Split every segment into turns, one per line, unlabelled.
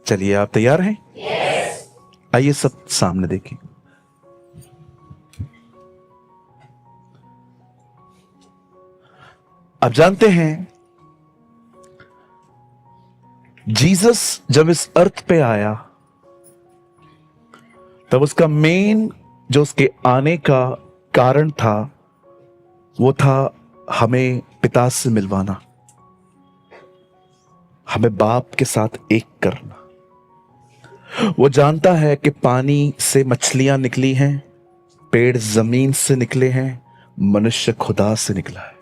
चलिए, आप तैयार हैं? आइए सब सामने देखिए। आप जानते हैं, जीसस जब इस अर्थ पे आया तब उसका मेन जो उसके आने का कारण था वो था हमें पिता से मिलवाना, हमें बाप के साथ एक करना। वो जानता है कि पानी से मछलियां निकली हैं, पेड़ जमीन से निकले हैं, मनुष्य खुदा से निकला है,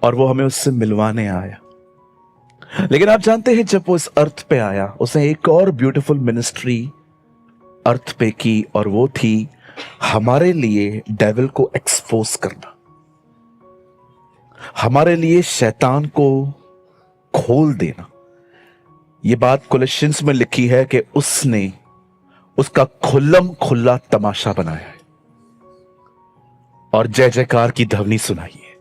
और वो हमें उससे मिलवाने आया। लेकिन आप जानते हैं, जब वो इस अर्थ पे आया उसने एक और ब्यूटीफुल मिनिस्ट्री अर्थ पे की, और वो थी हमारे लिए डेविल को एक्सपोज करना, हमारे लिए शैतान को खोल देना। ये बात कोलोसियंस में लिखी है कि उसने उसका खुल्लम खुल्ला तमाशा बनाया है और जय जयकार की ध्वनि सुनाई है।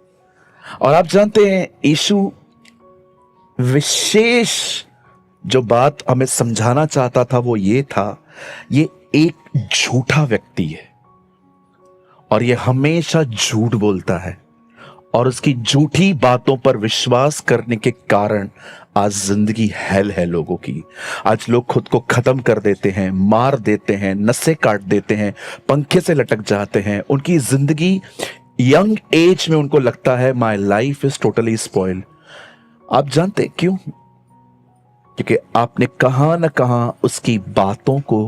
और आप जानते हैं, यीशु विशेष जो बात हमें समझाना चाहता था वो ये था, ये एक झूठा व्यक्ति है और ये हमेशा झूठ बोलता है, और उसकी झूठी बातों पर विश्वास करने के कारण आज जिंदगी हेल है लोगों की। आज लोग खुद को खत्म कर देते हैं, मार देते हैं, नसें काट देते हैं, पंखे से लटक जाते हैं। उनकी जिंदगी यंग एज में उनको लगता है my life is totally spoiled. आप जानते हैं क्यों? क्योंकि आपने कहां ना कहां उसकी बातों को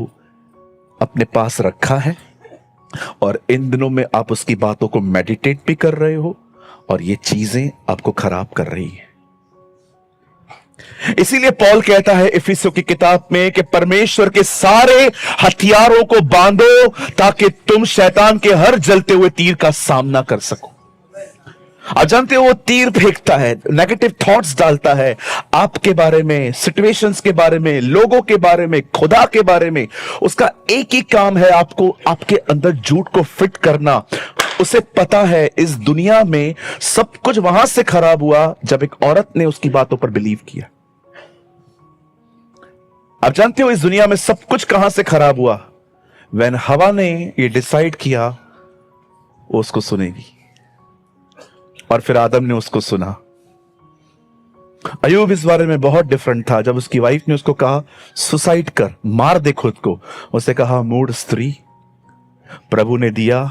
अपने पास रखा है, और इन दिनों में आप उसकी बातों को मेडिटेट भी कर रहे हो, और ये चीजें आपको खराब कर रही हैं। इसीलिए पौल कहता है इफिसियों की किताब में कि परमेश्वर के सारे हथियारों को बांधो ताकि तुम शैतान के हर जलते हुए तीर का सामना कर सको। आप जानते हो, वो तीर फेंकता है, नेगेटिव थॉट्स डालता है आपके बारे में, सिचुएशंस के बारे में, लोगों के बारे में, खुदा के बारे में। उसका एक ही काम है, आपको आपके अंदर झूठ को फिट करना। उसे पता है इस दुनिया में सब कुछ वहां से खराब हुआ जब एक औरत ने उसकी बातों पर बिलीव किया। आप जानते हो इस दुनिया में सब कुछ कहां से खराब हुआ? व्हेन हवा ने ये डिसाइड किया वो उसको सुनेगी, और फिर आदम ने उसको सुना। अयूब इस बारे में बहुत डिफरेंट था। जब उसकी वाइफ ने उसको कहा सुसाइड कर, मार दे खुद को, उसने कहा मूढ़ स्त्री, प्रभु ने दिया,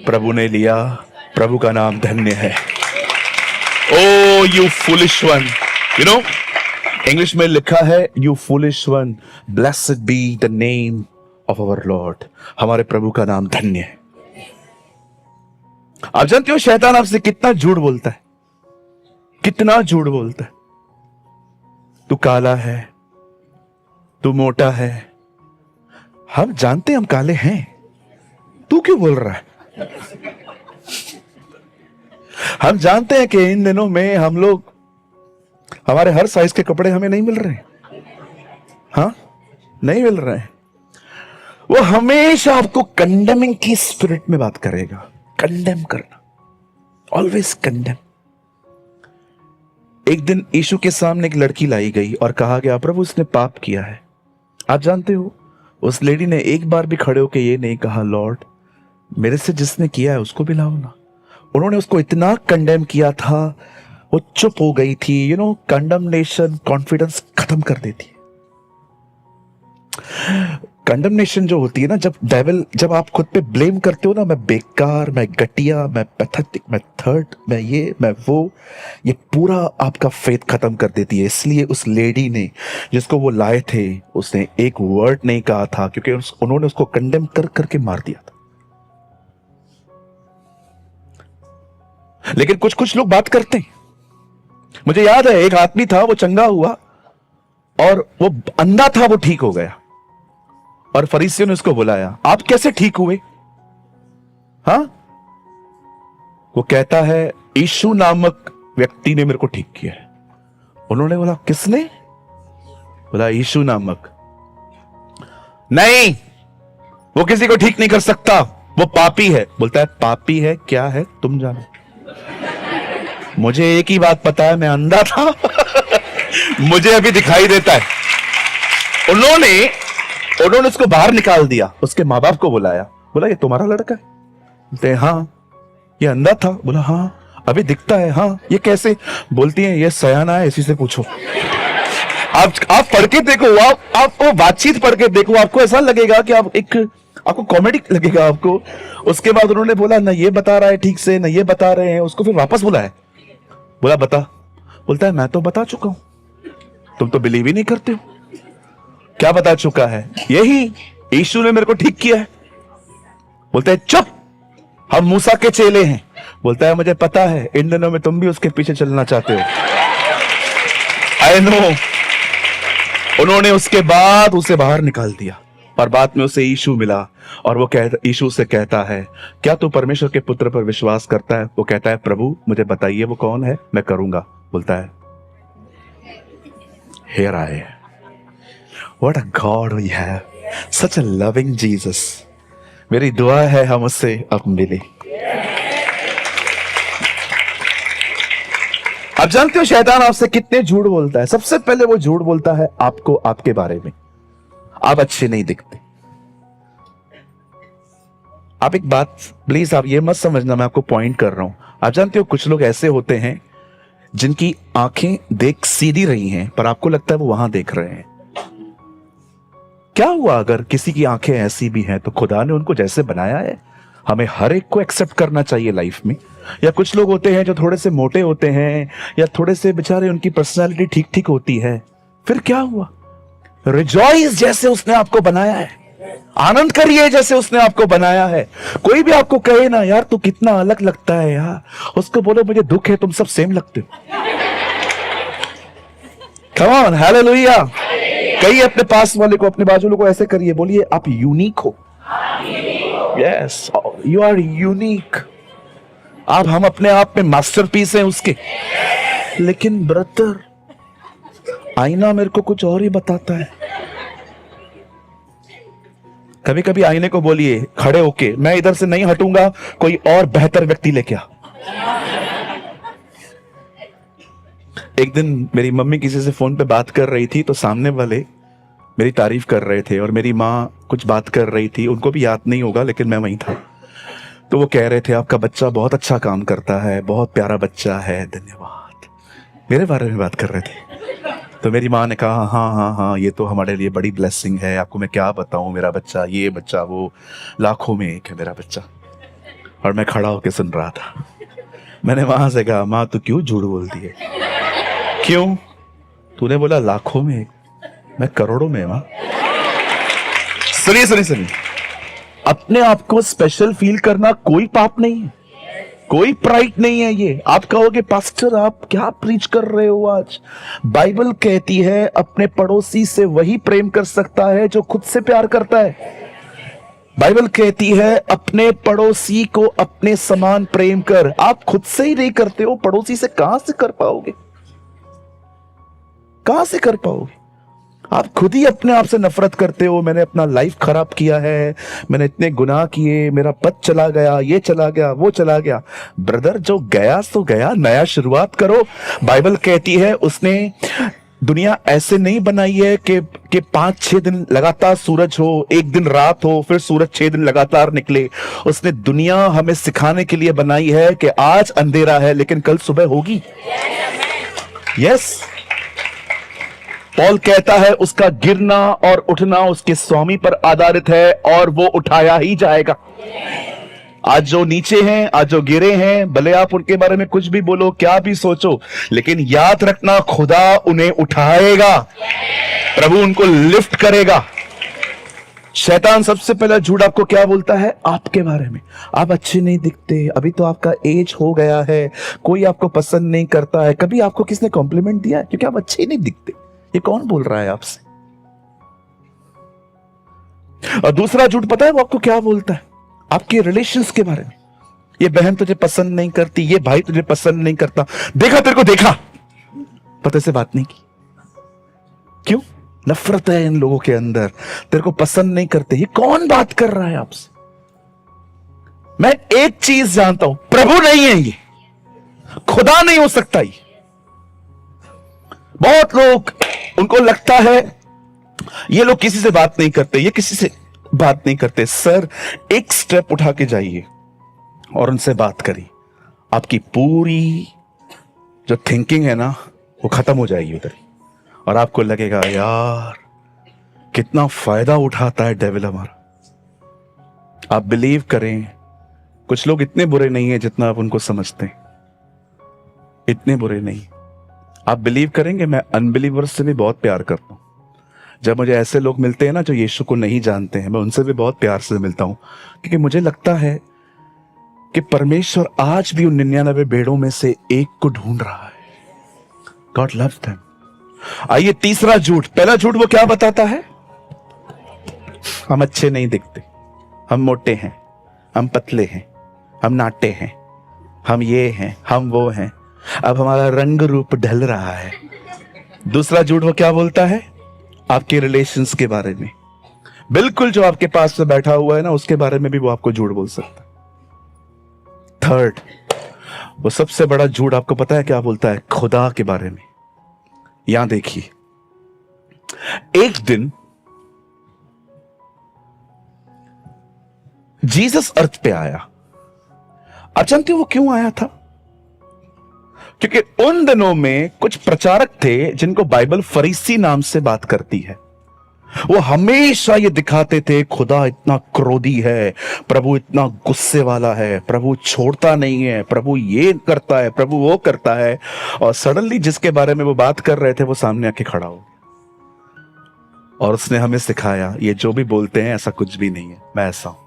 प्रभु ने लिया, प्रभु का नाम धन्य है। O you foolish one, you know English में लिखा है you foolish one, blessed be the name of our Lord. हमारे प्रभु का नाम धन्य है। आप जानते हो शैतान आपसे कितना झूठ बोलता है, कितना झूठ बोलता है। तू काला है, तू मोटा है। हम जानते हैं हम काले हैं, तू क्यों बोल रहा है? हम जानते हैं कि इन दिनों में हम लोग, हमारे हर साइज के कपड़े हमें नहीं मिल रहे, हाँ नहीं मिल रहे हैं। वो हमेशा आपको कंडेमिंग की स्पिरिट में बात करेगा, कंडेम करना, ऑलवेज कंडेम। एक दिन यीशु के सामने एक लड़की लाई गई और कहा गया प्रभु उसने पाप किया है। आप जानते हो उस लेडी ने एक बार भी खड़े होकर ये नहीं कहा लॉर्ड मेरे से जिसने किया है उसको भी लाओ ना। उन्होंने उसको इतना कंडेम किया था, वो चुप हो गई थी। यू नो, कंडमनेशन कॉन्फिडेंस खत्म कर देती है। कंडमनेशन जो होती है ना, जब आप खुद पे ब्लेम करते हो ना, मैं बेकार, मैं घटिया, मैं पैथेटिक, मैं थर्ड, मैं ये, मैं वो, ये पूरा आपका फेथ खत्म कर देती है। इसलिए उस लेडी ने, जिसको वो लाए थे, उसने एक वर्ड नहीं कहा था, क्योंकि उन्होंने उसको कंडेम कर करके मार दिया था। लेकिन कुछ कुछ लोग बात करते हैं। मुझे याद है एक आदमी था, वो चंगा हुआ और वो अंधा था, वो ठीक हो गया, और फरीसियों ने उसको बुलाया, आप कैसे ठीक हुए? हाँ, वो कहता है यीशु नामक व्यक्ति ने मेरे को ठीक किया है। उन्होंने बोला किसने? बोला यीशु नामक। नहीं, वो किसी को ठीक नहीं कर सकता, वो पापी है। बोलता है पापी है, क्या है तुम जानो, मुझे एक ही बात पता है, मैं अंधा था मुझे अभी दिखाई देता है। उन्होंने उसको बाहर निकाल दिया, उसके माँ बाप को बुलाया, बोला ये तुम्हारा लड़का है? बोलते हाँ। ये अंधा था? बोला हाँ। अभी दिखता है? हाँ। ये कैसे? बोलती है ये सयाना है, इसी से पूछो। आप पढ़ के देखो, आपको बातचीत पढ़ के देखो, आपको ऐसा लगेगा कि आपको कॉमेडी लगेगा आपको। उसके बाद उन्होंने बोला ना ये बता रहा है ठीक से, ना ये बता रहे हैं। उसको फिर वापस बुलाया, बोला बता। बोलता है मैं तो बता चुका हूं, तुम तो बिलीव ही नहीं करते हो। क्या बता चुका है? यही यीशु ने मेरे को ठीक किया है। बोलता है चुप, हम मूसा के चेले हैं। बोलता है मुझे पता है, इन दिनों में तुम भी उसके पीछे चलना चाहते हो। I know. उन्होंने उसके बाद उसे बाहर निकाल दिया और बाद में उसे यीशु मिला और वो यीशु से कहता है क्या तू परमेश्वर के पुत्र पर विश्वास करता है? वो कहता है प्रभु मुझे बताइए वो कौन है, मैं करूंगा। बोलता है here I am. What a God we have, such a loving Jesus. मेरी दुआ है हम उससे अब मिले। आप जानते हो शैतान आपसे कितने झूठ बोलता है? सबसे पहले वो झूठ बोलता है आपको, आपके बारे में, आप अच्छे नहीं दिखते। आप एक बात प्लीज, आप ये मत समझना मैं आपको पॉइंट कर रहा हूं। आप जानते हो कुछ लोग ऐसे होते हैं जिनकी आंखें देख सीधी रही हैं पर आपको लगता है वो वहां देख रहे हैं। क्या हुआ अगर किसी की आंखें ऐसी भी हैं? तो खुदा ने उनको जैसे बनाया है, हमें हर एक को एक्सेप्ट करना चाहिए लाइफ में। या कुछ लोग होते हैं जो थोड़े से मोटे होते हैं या थोड़े से बेचारे उनकी पर्सनालिटी ठीक ठीक होती है, फिर क्या हुआ? रिजॉइस जैसे उसने आपको बनाया है, आनंद करिए जैसे उसने आपको बनाया है। कोई भी आपको कहे ना यार तू कितना अलग लगता है यार, उसको बोलो मुझे दुख है तुम सब सेम लगते हो। Come on, hallelujah. कहिए अपने पास वाले को, अपने बाजू वाले को ऐसे करिए, बोलिए आप यूनिक हो। Yes, you are unique. हम अपने आप में मास्टरपीस हैं उसके। लेकिन ब्रदर आईना मेरे को कुछ और ही बताता है। कभी कभी आईने को बोलिए खड़े होके मैं इधर से नहीं हटूंगा, कोई और बेहतर व्यक्ति लेके आ। एक दिन मेरी मम्मी किसी से फोन पे बात कर रही थी तो सामने वाले मेरी तारीफ कर रहे थे और मेरी माँ कुछ बात कर रही थी, उनको भी याद नहीं होगा लेकिन मैं वहीं था। तो वो कह रहे थे आपका बच्चा बहुत अच्छा काम करता है, बहुत प्यारा बच्चा है, धन्यवाद। मेरे बारे में बात कर रहे थे। तो मेरी माँ ने कहा हाँ हाँ हाँ ये तो हमारे लिए बड़ी ब्लेसिंग है, आपको मैं क्या बताऊं, मेरा बच्चा ये बच्चा वो, लाखों में एक है मेरा बच्चा। और मैं खड़ा होकर सुन रहा था। मैंने वहां से कहा माँ तू क्यों झूठ बोलती है? क्यों? तूने बोला लाखों में एक, मैं करोड़ों में। माँ सुनिए सुनिए सुनिए, अपने आप को स्पेशल फील करना कोई पाप नहीं है, कोई प्राइड नहीं है। ये आप कहोगे पास्टर आप क्या प्रीच कर रहे हो आज? बाइबल कहती है अपने पड़ोसी से वही प्रेम कर सकता है जो खुद से प्यार करता है। बाइबल कहती है अपने पड़ोसी को अपने समान प्रेम कर। आप खुद से ही नहीं करते हो, पड़ोसी से कहां से कर पाओगे? कहां से कर पाओगे? आप खुद ही अपने आप से नफरत करते हो। मैंने अपना लाइफ खराब किया है, मैंने इतने गुनाह किए, मेरा पद चला गया, ये चला गया, वो चला गया। ब्रदर जो गया सो गया, नया शुरुआत करो। बाइबल कहती है उसने दुनिया ऐसे नहीं बनाई है कि 5-6 दिन लगातार सूरज हो, एक दिन रात हो, फिर सूरज 6 दिन लगातार निकले। उसने दुनिया हमें सिखाने के लिए बनाई है कि आज अंधेरा है लेकिन कल सुबह होगी। यस, पॉल कहता है उसका गिरना और उठना उसके स्वामी पर आधारित है और वो उठाया ही जाएगा। आज जो नीचे हैं, आज जो गिरे हैं, भले आप उनके बारे में कुछ भी बोलो, क्या भी सोचो, लेकिन याद रखना खुदा उन्हें उठाएगा, प्रभु उनको लिफ्ट करेगा। शैतान सबसे पहला झूठ आपको क्या बोलता है? आपके बारे में, आप अच्छे नहीं दिखते, अभी तो आपका एज हो गया है, कोई आपको पसंद नहीं करता है। कभी आपको किसने कॉम्प्लीमेंट दिया है? क्योंकि आप अच्छे नहीं दिखते। ये कौन बोल रहा है आपसे? और दूसरा झूठ पता है वो आपको क्या बोलता है? आपके रिलेशंस के बारे में। ये बहन तुझे पसंद नहीं करती, ये भाई तुझे पसंद नहीं करता, देखा तेरे को देखा, पता से बात नहीं की। क्यों? नफरत है इन लोगों के अंदर, तेरे को पसंद नहीं करते। ये कौन बात कर रहा है आपसे? मैं एक चीज जानता हूं, प्रभु नहीं है ये, खुदा नहीं हो सकता ये। बहुत लोग उनको लगता है ये लोग किसी से बात नहीं करते, ये किसी से बात नहीं करते। सर, एक स्टेप उठा के जाइए और उनसे बात करिए, आपकी पूरी जो थिंकिंग है ना वो खत्म हो जाएगी उधर ही, और आपको लगेगा यार कितना फायदा उठाता है डेविल हमारा। आप बिलीव करें, कुछ लोग इतने बुरे नहीं है जितना आप उनको समझते हैं, इतने बुरे नहीं। आप बिलीव करेंगे, मैं अनबिलीवर्स से भी बहुत प्यार करता हूं। जब मुझे ऐसे लोग मिलते हैं ना जो यीशु को नहीं जानते हैं, मैं उनसे भी बहुत प्यार से मिलता हूं, क्योंकि मुझे लगता है कि परमेश्वर आज भी उन 99 भेड़ों में से एक को ढूंढ रहा है। God loves them. आइए तीसरा झूठ। पहला झूठ वो क्या बताता है? हम अच्छे नहीं दिखते, हम मोटे हैं, हम पतले हैं, हम नाटे हैं, हम ये हैं, हम वो हैं। अब हमारा रंग रूप ढल रहा है। दूसरा झूठ वो क्या बोलता है? आपके रिलेशंस के बारे में। बिल्कुल जो आपके पास में बैठा हुआ है ना, उसके बारे में भी वो आपको झूठ बोल सकता है। थर्ड, वो सबसे बड़ा झूठ आपको पता है क्या बोलता है? खुदा के बारे में। यहां देखिए, एक दिन जीसस अर्थ पे आया। आप जानते हो वो क्यों आया था? क्योंकि उन दिनों में कुछ प्रचारक थे जिनको बाइबल फरीसी नाम से बात करती है। वो हमेशा ये दिखाते थे खुदा इतना क्रोधी है, प्रभु इतना गुस्से वाला है, प्रभु छोड़ता नहीं है, प्रभु ये करता है, प्रभु वो करता है। और सडनली जिसके बारे में वो बात कर रहे थे वो सामने आके खड़ा हो गया और उसने हमें सिखाया ये जो भी बोलते हैं ऐसा कुछ भी नहीं है, मैं ऐसा हूं।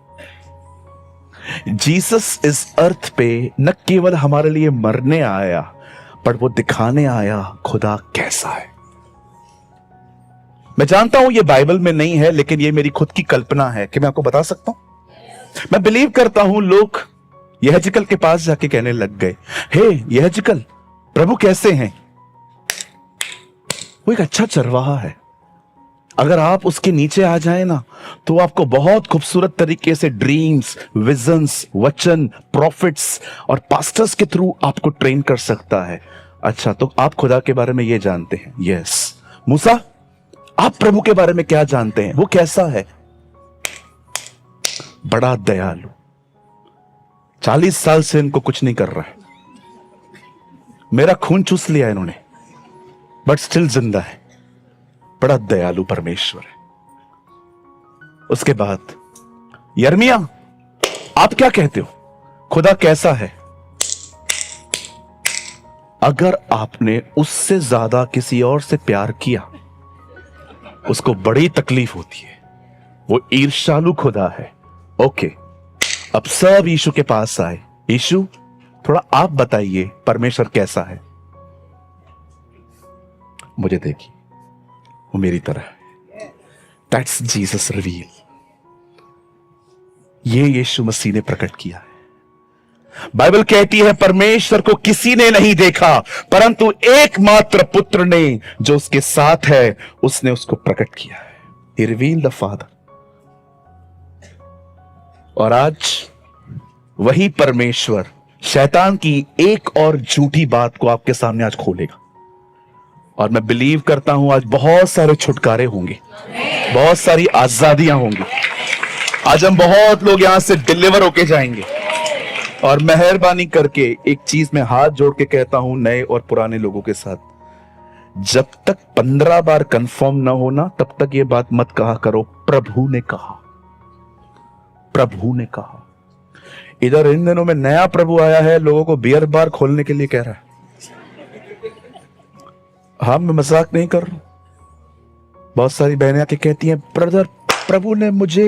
जीसस इस अर्थ पे न केवल हमारे लिए मरने आया, पर वो दिखाने आया खुदा कैसा है। मैं जानता हूं ये बाइबल में नहीं है, लेकिन ये मेरी खुद की कल्पना है कि मैं आपको बता सकता हूं। मैं बिलीव करता हूं लोग यहजिकल के पास जाके कहने लग गए, हे यहजिकल, प्रभु कैसे हैं? वो एक अच्छा चरवाहा है, अगर आप उसके नीचे आ जाए ना तो आपको बहुत खूबसूरत तरीके से ड्रीम्स, विजन्स, वचन, प्रॉफिट्स और पास्टर्स के थ्रू आपको ट्रेन कर सकता है। अच्छा, तो आप खुदा के बारे में ये जानते हैं? यस। मूसा, आप प्रभु के बारे में क्या जानते हैं? वो कैसा है? बड़ा दयालु, 40 साल से इनको कुछ नहीं कर रहा है, मेरा खून चूस लिया इन्होंने, बट स्टिल जिंदा है, बड़ा दयालु परमेश्वर है। उसके बाद यर्मिया, आप क्या कहते हो? खुदा कैसा है? अगर आपने उससे ज्यादा किसी और से प्यार किया उसको बड़ी तकलीफ होती है, वो ईर्ष्यालु खुदा है। ओके, अब सब यीशु के पास आए। यीशु, थोड़ा आप बताइए परमेश्वर कैसा है? मुझे देखिए, वो मेरी तरह है। That's Jesus reveal. ये यीशु मसीह ने प्रकट किया है। बाइबल कहती है परमेश्वर को किसी ने नहीं देखा, परंतु एकमात्र पुत्र ने जो उसके साथ है उसने उसको प्रकट किया है। He revealed the Father। और आज वही परमेश्वर शैतान की एक और झूठी बात को आपके सामने आज खोलेगा, और मैं बिलीव करता हूं आज बहुत सारे छुटकारे होंगे, बहुत सारी आजादियां होंगी। आज हम बहुत लोग यहां से डिलीवर होके जाएंगे। और मेहरबानी करके एक चीज मैं हाथ जोड़ के कहता हूं नए और पुराने लोगों के साथ, जब तक 15 बार कंफर्म ना होना तब तक ये बात मत कहा करो प्रभु ने कहा, प्रभु ने कहा। इधर इन दिनों में नया प्रभु आया है, लोगों को बियर बार खोलने के लिए कह रहा है। हाँ, मैं मजाक नहीं कर रहा हूं। बहुत सारी बहनें आके कहती हैं, ब्रदर प्रभु ने मुझे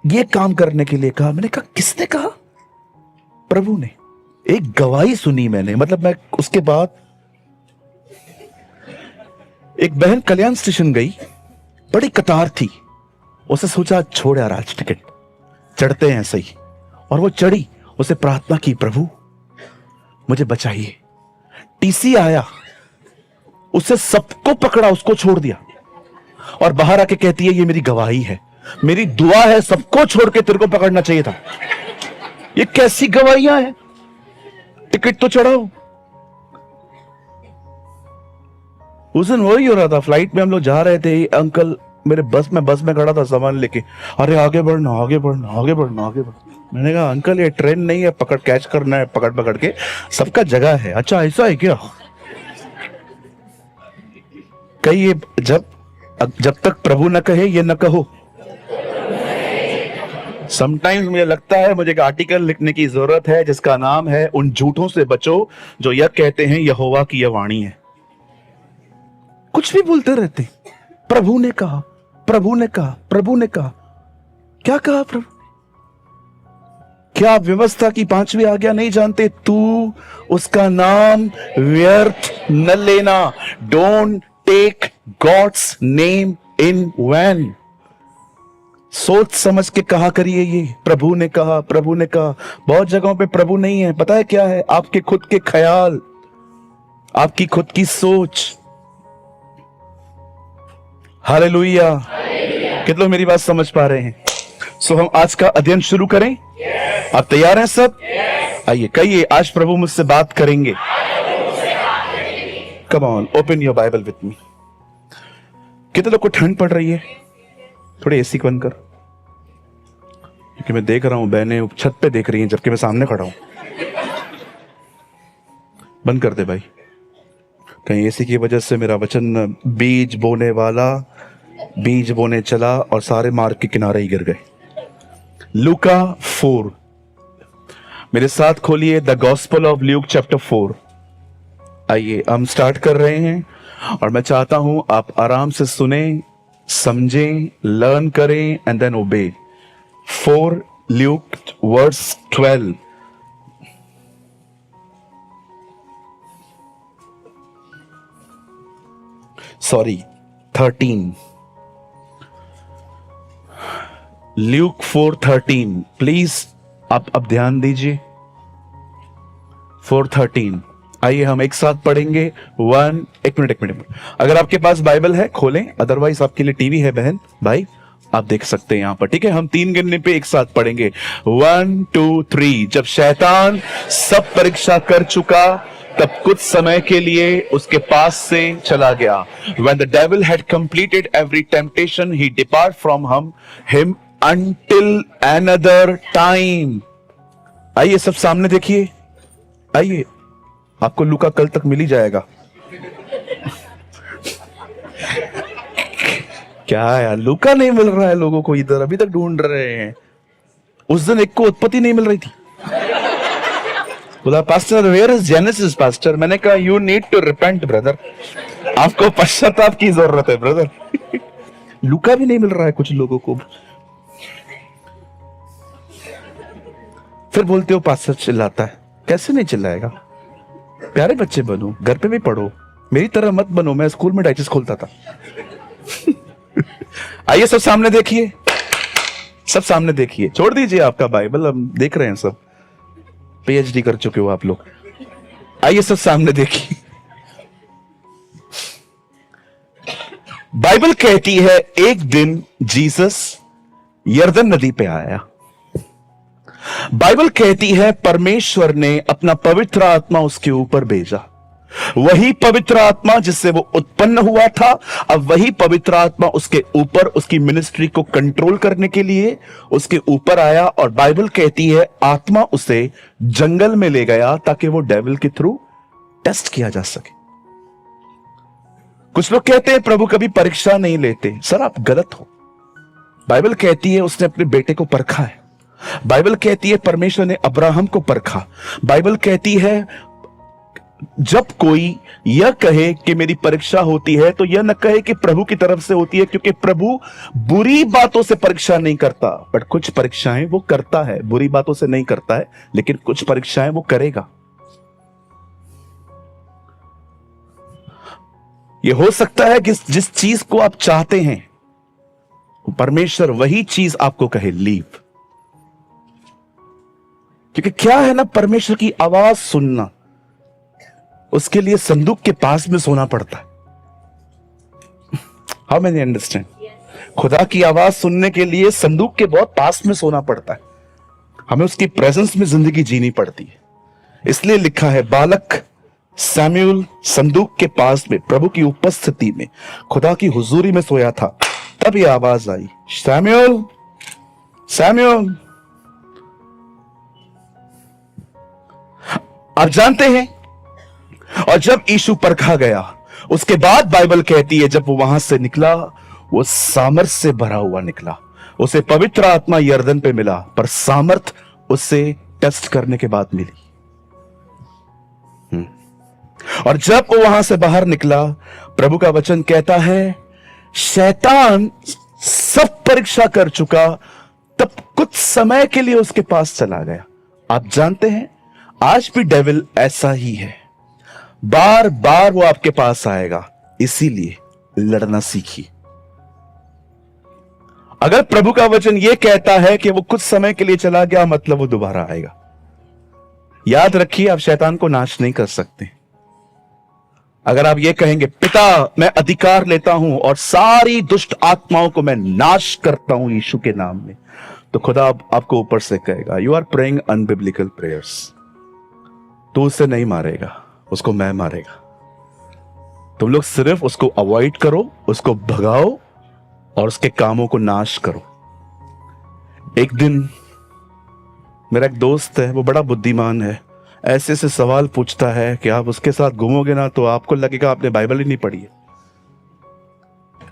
ये काम करने के लिए कहा। मैंने कहा किसने कहा? प्रभु ने। एक गवाही सुनी मैंने, मतलब मैं उसके बाद एक बहन कल्याण स्टेशन गई, बड़ी कतार थी, उसे सोचा छोड़ यार आज टिकट चढ़ते हैं सही, और वो चढ़ी, उसे प्रार्थना की प्रभु मुझे बचाइए। टीसी आया, उसे सबको पकड़ा, उसको छोड़ दिया, और बाहर आके कहती है ये मेरी गवाही है, मेरी दुआ है, सबको छोड़ के तेरे को पकड़ना चाहिए था। ये कैसी गवाहियां हैं? टिकट तो चढ़ाओ। उस दिन वही हो रहा था, फ्लाइट में हम लोग जा रहे थे, अंकल मेरे बस में खड़ा था सामान लेके, अरे आगे बढ़ना आगे बढ़ना आगे बढ़ना आगे बढ़ना। मैंने कहा अंकल ये ट्रेन नहीं है, पकड़ कैच करना है, पकड़ पकड़ के, सबका जगह है। अच्छा ऐसा है क्या? कहिए जब तक प्रभु न कहे ये न कहो। समटाइम्स मुझे लगता है मुझे एक आर्टिकल लिखने की जरूरत है जिसका नाम है उन झूठों से बचो जो यह कहते हैं यहोवा की यह वाणी है। कुछ भी बोलते रहते, प्रभु ने कहा, प्रभु ने कहा, प्रभु ने कहा। क्या कहा प्रभु? क्या आप व्यवस्था की 5वीं आज्ञा नहीं जानते? तू उसका नाम व्यर्थ न लेना। Don't take God's name in vain. सोच समझ के कहा करिए ये प्रभु ने कहा, प्रभु ने कहा। बहुत जगहों पे प्रभु नहीं है, पता है क्या है? आपके खुद के ख्याल, आपकी खुद की सोच। हालेलुया। कितने लोग मेरी बात समझ पा रहे हैं? सो हम आज का अध्ययन शुरू करें? आप तैयार हैं सब? आइए कहिए, आज प्रभु मुझसे बात करेंगे। Come on, open your Bible with me. कितने लोग को ठंड पड़ रही है? थोड़ी एसी बंद कर, क्योंकि मैं देख रहा हूं बहनें छत पे देख रही हैं जबकि मैं सामने खड़ा हूं। बंद कर दे भाई, कहीं एसी की वजह से मेरा वचन बीज बोने वाला बीज बोने चला और सारे मार्ग के किनारे ही गिर गए। लूका 4, मेरे साथ खोलिए the gospel of Luke chapter 4। आइए हम स्टार्ट कर रहे हैं और मैं चाहता हूं आप आराम से सुने, समझें, लर्न करें and then obey. 4 Luke verse 12। Sorry 13। Luke 4:13 please आप अब ध्यान दीजिए। 4:13 आइए हम एक साथ पढ़ेंगे। एक मिनट। अगर आपके पास बाइबल है खोलें, अदरवाइज आपके लिए टीवी है बहन भाई, आप देख सकते हैं यहां पर, ठीक है? हम 3 गिनने पे एक साथ पढ़ेंगे। 1 2 3। जब शैतान सब परीक्षा कर चुका तब कुछ समय के लिए उसके पास से चला गया। When the devil had completed every temptation, he depart from him until another time। आइए सब सामने देखिए। आइए, आपको लूका कल तक मिल ही जाएगा। क्या यार, लूका नहीं मिल रहा है लोगों को इधर, अभी तक ढूंढ रहे हैं। उस दिन एक को उत्पत्ति नहीं मिल रही थी। बोला pastor where is Genesis pastor? मैंने कहा you need to repent brother, आपको पश्चाताप की जरूरत है ब्रदर। लूका भी नहीं मिल रहा है कुछ लोगों को। फिर बोलते हो पास्टर चिल्लाता है। कैसे नहीं चिल्लाएगा? प्यारे बच्चे बनो, घर पे भी पढ़ो, मेरी तरह मत बनो। मैं स्कूल में डाइजेस्ट खोलता था। आइए सब सामने देखिए, सब सामने देखिए। छोड़ दीजिए आपका बाइबल, हम देख रहे हैं सब, पीएचडी कर चुके हो आप लोग। आइए सब सामने देखिए। बाइबल कहती है एक दिन जीसस यरदन नदी पे आया। बाइबल कहती है परमेश्वर ने अपना पवित्र आत्मा उसके ऊपर भेजा। वही पवित्र आत्मा जिससे वो उत्पन्न हुआ था, अब वही पवित्र आत्मा उसके ऊपर उसकी मिनिस्ट्री को कंट्रोल करने के लिए उसके ऊपर आया। और बाइबल कहती है आत्मा उसे जंगल में ले गया ताकि वो डेविल के थ्रू टेस्ट किया जा सके। कुछ लोग कहते हैं प्रभु कभी परीक्षा नहीं लेते। सर आप गलत हो। बाइबल कहती है उसने अपने बेटे को परखा है। बाइबल कहती है परमेश्वर ने अब्राहम को परखा। बाइबल कहती है जब कोई यह कहे कि मेरी परीक्षा होती है तो यह न कहे कि प्रभु की तरफ से होती है, क्योंकि प्रभु बुरी बातों से परीक्षा नहीं करता, बट कुछ परीक्षाएं वो करता है। बुरी बातों से नहीं करता है, लेकिन कुछ परीक्षाएं वो करेगा। यह हो सकता है कि जिस चीज को आप चाहते हैं परमेश्वर वही चीज आपको कहे लीव। क्योंकि क्या है ना, परमेश्वर की आवाज सुनना, उसके लिए संदूक के पास में सोना पड़ता है। How many understand? खुदा की आवाज सुनने के लिए संदूक के बहुत पास में सोना पड़ता है। हमें उसकी प्रेजेंस में जिंदगी जीनी पड़ती है। इसलिए लिखा है बालक सैमुअल संदूक के पास में प्रभु की उपस्थिति में खुदा की हुजूरी में सोया था, तब यह आवाज आई, सैमुअल सैमुअल। आप जानते हैं, और जब यीशु परखा गया, उसके बाद बाइबल कहती है जब वो वहां से निकला, वो सामर्थ से भरा हुआ निकला। उसे पवित्र आत्मा यर्दन पे मिला, पर सामर्थ उसे टेस्ट करने के बाद मिली। और जब वो वहां से बाहर निकला, प्रभु का वचन कहता है शैतान सब परीक्षा कर चुका, तब कुछ समय के लिए उसके पास चला गया। आप जानते हैं, आज भी डेविल ऐसा ही है, बार बार वो आपके पास आएगा, इसीलिए लड़ना सीखिए। अगर प्रभु का वचन यह कहता है कि वो कुछ समय के लिए चला गया, मतलब वो दोबारा आएगा। याद रखिए, आप शैतान को नाश नहीं कर सकते। अगर आप ये कहेंगे पिता मैं अधिकार लेता हूं और सारी दुष्ट आत्माओं को मैं नाश करता हूं यीशु के नाम में, तो खुदा आपको ऊपर से कहेगा यू आर प्रेइंग अनबिब्लिकल प्रेयर्स। तो उसे नहीं मारेगा, उसको मैं मारेगा। तुम लोग सिर्फ उसको अवॉइड करो, उसको भगाओ और उसके कामों को नाश करो। एक दिन मेरा एक दोस्त है, वो बड़ा बुद्धिमान है, ऐसे ऐसे सवाल पूछता है कि आप उसके साथ घूमोगे ना तो आपको लगेगा आपने बाइबल ही नहीं पढ़ी है।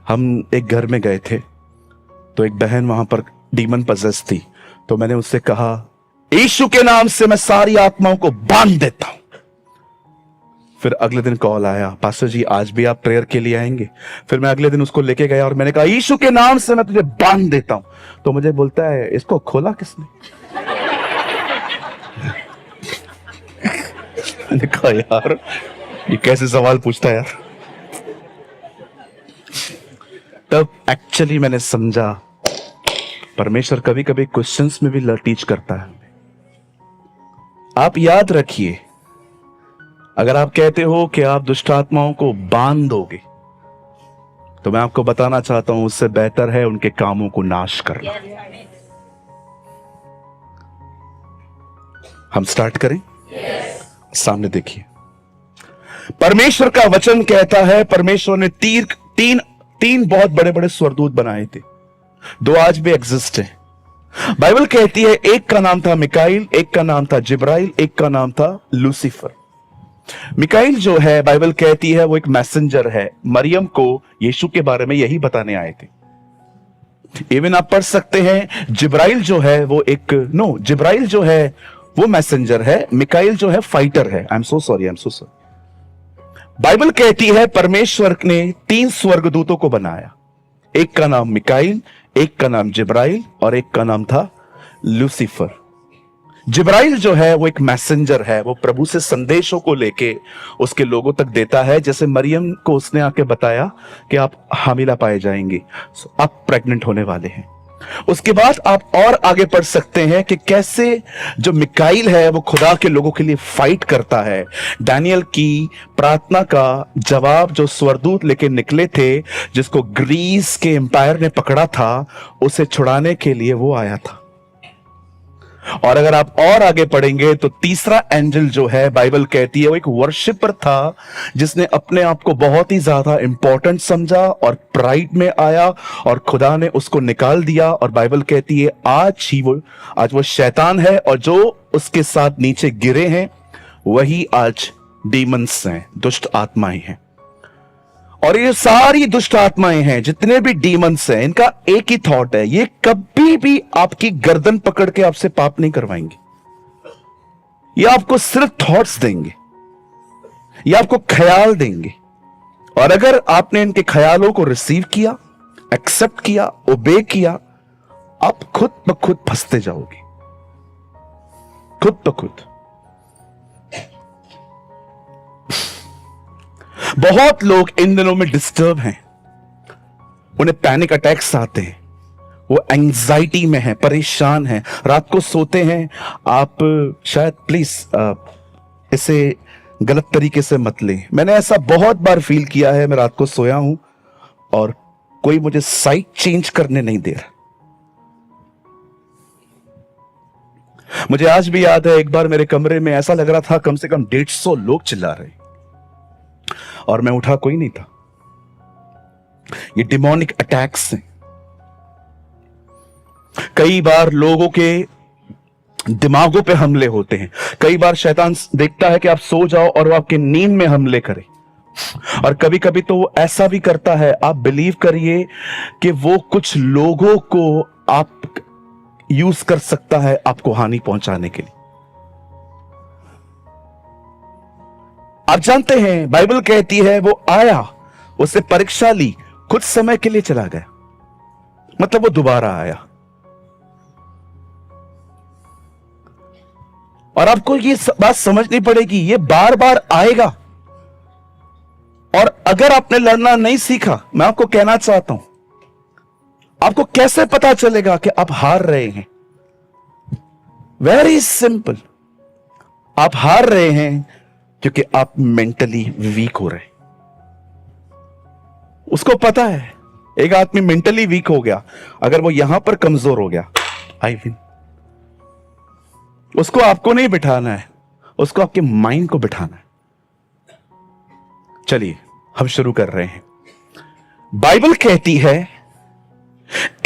हम एक घर में गए थे, तो एक बहन वहां पर डीमन पजेस थी, तो मैंने उससे कहा यीशु के नाम से मैं सारी आत्माओं को बांध देता हूं। फिर अगले दिन कॉल आया, पास्टर जी आज भी आप प्रेयर के लिए आएंगे? फिर मैं अगले दिन उसको लेके गया और मैंने कहा यीशु के नाम से मैं तुझे बांध देता हूं। तो मुझे बोलता है इसको खोला किसने? मैंने कहा यार ये कैसे सवाल पूछता है यार। तब एक्चुअली मैंने समझा परमेश्वर कभी कभी क्वेश्चंस में भी टीच करता है। आप याद रखिए, अगर आप कहते हो कि आप दुष्ट आत्माओं को बांध दोगे, तो मैं आपको बताना चाहता हूं उससे बेहतर है उनके कामों को नाश करना। हम स्टार्ट करें? सामने देखिए, परमेश्वर का वचन कहता है परमेश्वर ने तीन बहुत बड़े बड़े स्वर्गदूत बनाए थे, दो आज भी एग्जिस्ट है। बाइबल कहती है एक का नाम था मिकाइल, एक का नाम था जिब्राइल, एक का नाम था लूसीफर। मिकाइल जो है बाइबल कहती है वो एक मैसेंजर है, मरियम को यीशु के बारे में यही बताने आए थे। इवन आप पढ़ सकते हैं जिब्राइल जो है वो जिब्राइल जो है वो मैसेंजर है, मिकाइल जो है फाइटर है। I am so sorry. Bible कहती है परमेश्वर ने 3 स्वर्गदूतों को बनाया, एक का नाम मिकाइल, एक का नाम जिब्राइल और एक का नाम था लूसीफर। जिब्राइल जो है वो एक मैसेंजर है, वो प्रभु से संदेशों को लेके उसके लोगों तक देता है। जैसे मरियम को उसने आके बताया कि आप हामिला पाए जाएंगे, आप प्रेग्नेंट होने वाले हैं। उसके बाद आप और आगे पढ़ सकते हैं कि कैसे जो मिकाइल है वो खुदा के लोगों के लिए फाइट करता है। दानियल की प्रार्थना का जवाब जो स्वर्गदूत लेके निकले थे, जिसको ग्रीस के एम्पायर ने पकड़ा था, उसे छुड़ाने के लिए वो आया था। और अगर आप और आगे पढ़ेंगे तो तीसरा एंजल जो है बाइबल कहती है वो एक वर्शिपर था, जिसने अपने आप को बहुत ही ज्यादा इंपॉर्टेंट समझा और प्राइड में आया और खुदा ने उसको निकाल दिया। और बाइबल कहती है आज वो शैतान है और जो उसके साथ नीचे गिरे हैं वही आज डीमंस हैं, दुष्ट आत्माएं हैं। और ये सारी दुष्ट आत्माएं हैं, जितने भी डीमंस हैं, इनका एक ही थॉट है, ये कभी भी आपकी गर्दन पकड़ के आपसे पाप नहीं करवाएंगे। ये आपको सिर्फ थॉट्स देंगे, ये आपको ख्याल देंगे। और अगर आपने इनके ख्यालों को रिसीव किया, एक्सेप्ट किया, ओबे किया, आप खुद ब खुद फंसते जाओगे, खुद ब खुद। बहुत लोग इन दिनों में डिस्टर्ब हैं, उन्हें पैनिक अटैक्स आते हैं, वो एंजाइटी में हैं, परेशान हैं, रात को सोते हैं। आप शायद प्लीज इसे गलत तरीके से मत लें। मैंने ऐसा बहुत बार फील किया है, मैं रात को सोया हूं और कोई मुझे साइट चेंज करने नहीं दे रहा। मुझे आज भी याद है एक बार मेरे कमरे में ऐसा लग रहा था कम से कम 150 लोग चिल्ला रहे। और मैं उठा कोई नहीं था। ये डिमोनिक अटैक्स हैं। कई बार लोगों के दिमागों पे हमले होते हैं। कई बार शैतान देखता है कि आप सो जाओ और वो आपके नींद में हमले करे। और कभी कभी तो वो ऐसा भी करता है, आप बिलीव करिए कि वो कुछ लोगों को आप यूज कर सकता है आपको हानि पहुंचाने के लिए। आप जानते हैं बाइबल कहती है वो आया, उससे परीक्षा ली, कुछ समय के लिए चला गया, मतलब वो दोबारा आया। और आपको ये बात समझनी पड़ेगी, ये बार बार आएगा। और अगर आपने लड़ना नहीं सीखा, मैं आपको कहना चाहता हूं, आपको कैसे पता चलेगा कि आप हार रहे हैं? वेरी सिंपल, आप हार रहे हैं क्योंकि आप मेंटली वीक हो रहे हैं। उसको पता है एक आदमी मेंटली वीक हो गया, अगर वो यहां पर कमजोर हो गया, आई विन। उसको आपको नहीं बिठाना है, उसको आपके माइंड को बिठाना है। चलिए हम शुरू कर रहे हैं। बाइबल कहती है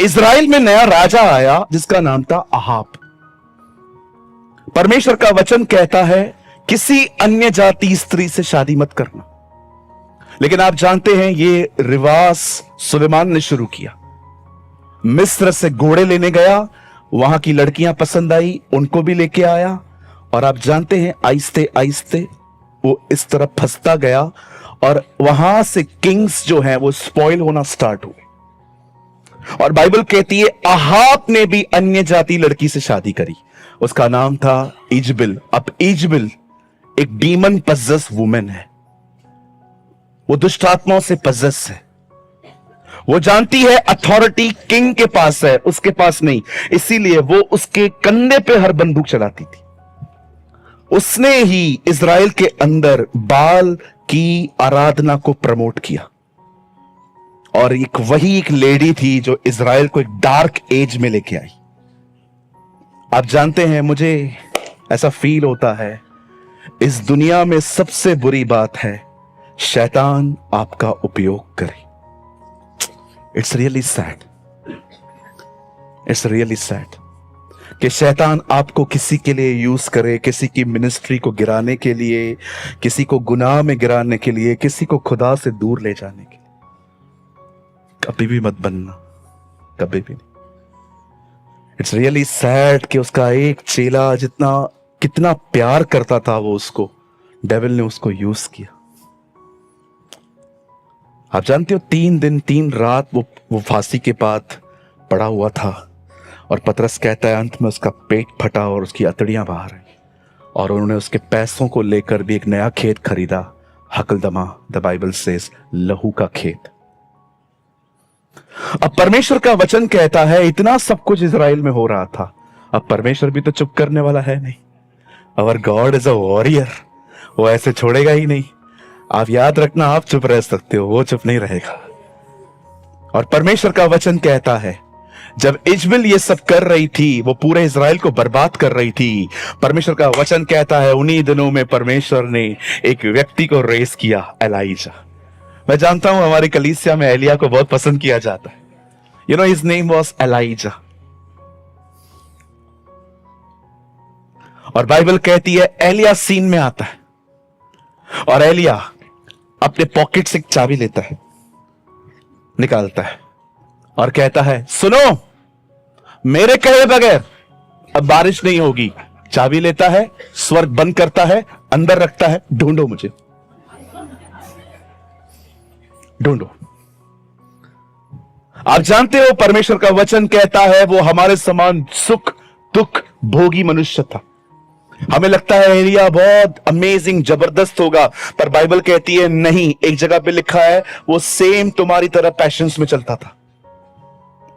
इज़राइल में नया राजा आया जिसका नाम था अहाब। परमेश्वर का वचन कहता है किसी अन्य जाति स्त्री से शादी मत करना। लेकिन आप जानते हैं ये रिवाज सुलेमान ने शुरू किया। मिस्र से घोड़े लेने गया, वहां की लड़कियां पसंद आई, उनको भी लेके आया। और आप जानते हैं आहिस्ते आहिस्ते वो इस तरह फंसता गया और वहां से किंग्स जो हैं वो स्पॉइल होना स्टार्ट हुए। और बाइबल कहती है अहाब ने भी अन्य जाति लड़की से शादी करी, उसका नाम था इजबिल। अब इजबिल एक डीमन पजेस वुमेन है, वो दुष्ट आत्माओं से पजेस है। वो जानती है अथॉरिटी किंग के पास है, उसके पास नहीं, इसीलिए वो उसके कंधे पे हर बंदूक चलाती थी। उसने ही इज़राइल के अंदर बाल की आराधना को प्रमोट किया। और एक लेडी थी जो इज़राइल को एक डार्क एज में लेके आई। आप जानते हैं मुझे ऐसा फील होता है इस दुनिया में सबसे बुरी बात है शैतान आपका उपयोग करे। It's really sad, it's really sad कि शैतान आपको किसी के लिए यूज करे, किसी की मिनिस्ट्री को गिराने के लिए, किसी को गुनाह में गिराने के लिए, किसी को खुदा से दूर ले जाने के लिए। कभी भी मत बनना, कभी भी नहीं। इट्स रियली सैड कि उसका एक चेला कितना प्यार करता था वो उसको, डेविल ने उसको यूज किया। आप जानते हो 3 दिन 3 रात वो फांसी के बाद पड़ा हुआ था। और पतरस कहता है अंत में उसका पेट फटा और उसकी अतड़ियां बाहर आई। और उन्होंने उसके पैसों को लेकर भी एक नया खेत खरीदा, हकलदमा, द बाइबल सेज, लहू का खेत। अब परमेश्वर का वचन कहता है इतना सब कुछ इज़राइल में हो रहा था, अब परमेश्वर भी तो चुप करने वाला है नहीं। अवर गॉड इज अ वॉरियर, वो ऐसे छोड़ेगा ही नहीं। आप याद रखना, आप चुप रह सकते हो, वो चुप नहीं रहेगा। और परमेश्वर का वचन कहता है जब इजबिल ये सब कर रही थी, वो पूरे इज़राइल को बर्बाद कर रही थी, परमेश्वर का वचन कहता है उन्हीं दिनों में परमेश्वर ने एक व्यक्ति को रेस किया, एलाइजा। मैं जानता हूं हमारी कलीसिया में एलिया को बहुत पसंद किया जाता है। You know his name was Elijah. और बाइबल कहती है एलिया सीन में आता है और एलिया अपने पॉकेट से एक चाबी लेता है, निकालता है और कहता है सुनो, मेरे कहे बगैर अब बारिश नहीं होगी। चाबी लेता है, स्वर्ग बंद करता है, अंदर रखता है, ढूंढो मुझे, ढूंढो। आप जानते हो परमेश्वर का वचन कहता है वो हमारे समान सुख दुख भोगी मनुष्य था। हमें लगता है एलिया बहुत अमेजिंग जबरदस्त होगा, पर बाइबल कहती है नहीं। एक जगह पे लिखा है वो सेम तुम्हारी तरह पैशंस में चलता था।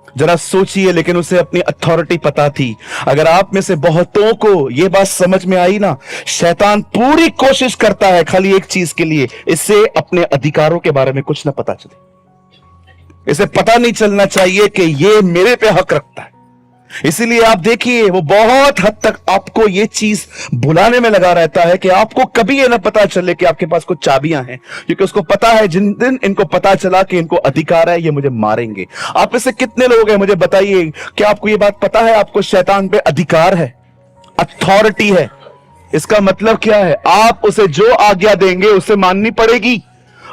जरा सोचिए, लेकिन उसे अपनी अथॉरिटी पता थी। अगर आप में से बहुतों को यह बात समझ में आई ना, शैतान पूरी कोशिश करता है खाली एक चीज के लिए, इससे अपने अधिकारों के बारे में कुछ ना पता चले। इसे पता नहीं चलना चाहिए कि यह मेरे पे हक रखता है, इसीलिए आप देखिए वो बहुत हद तक आपको ये चीज भुलाने में लगा रहता है कि आपको कभी ये ना पता चले कि आपके पास कुछ चाबियां हैं, क्योंकि उसको पता है जिन दिन इनको पता चला कि इनको अधिकार है, ये मुझे मारेंगे। आप में से कितने लोग हैं, मुझे बताइए, क्या आपको ये बात पता है आपको शैतान पे अधिकार है, अथॉरिटी है? इसका मतलब क्या है? आप उसे जो आज्ञा देंगे उसे माननी पड़ेगी।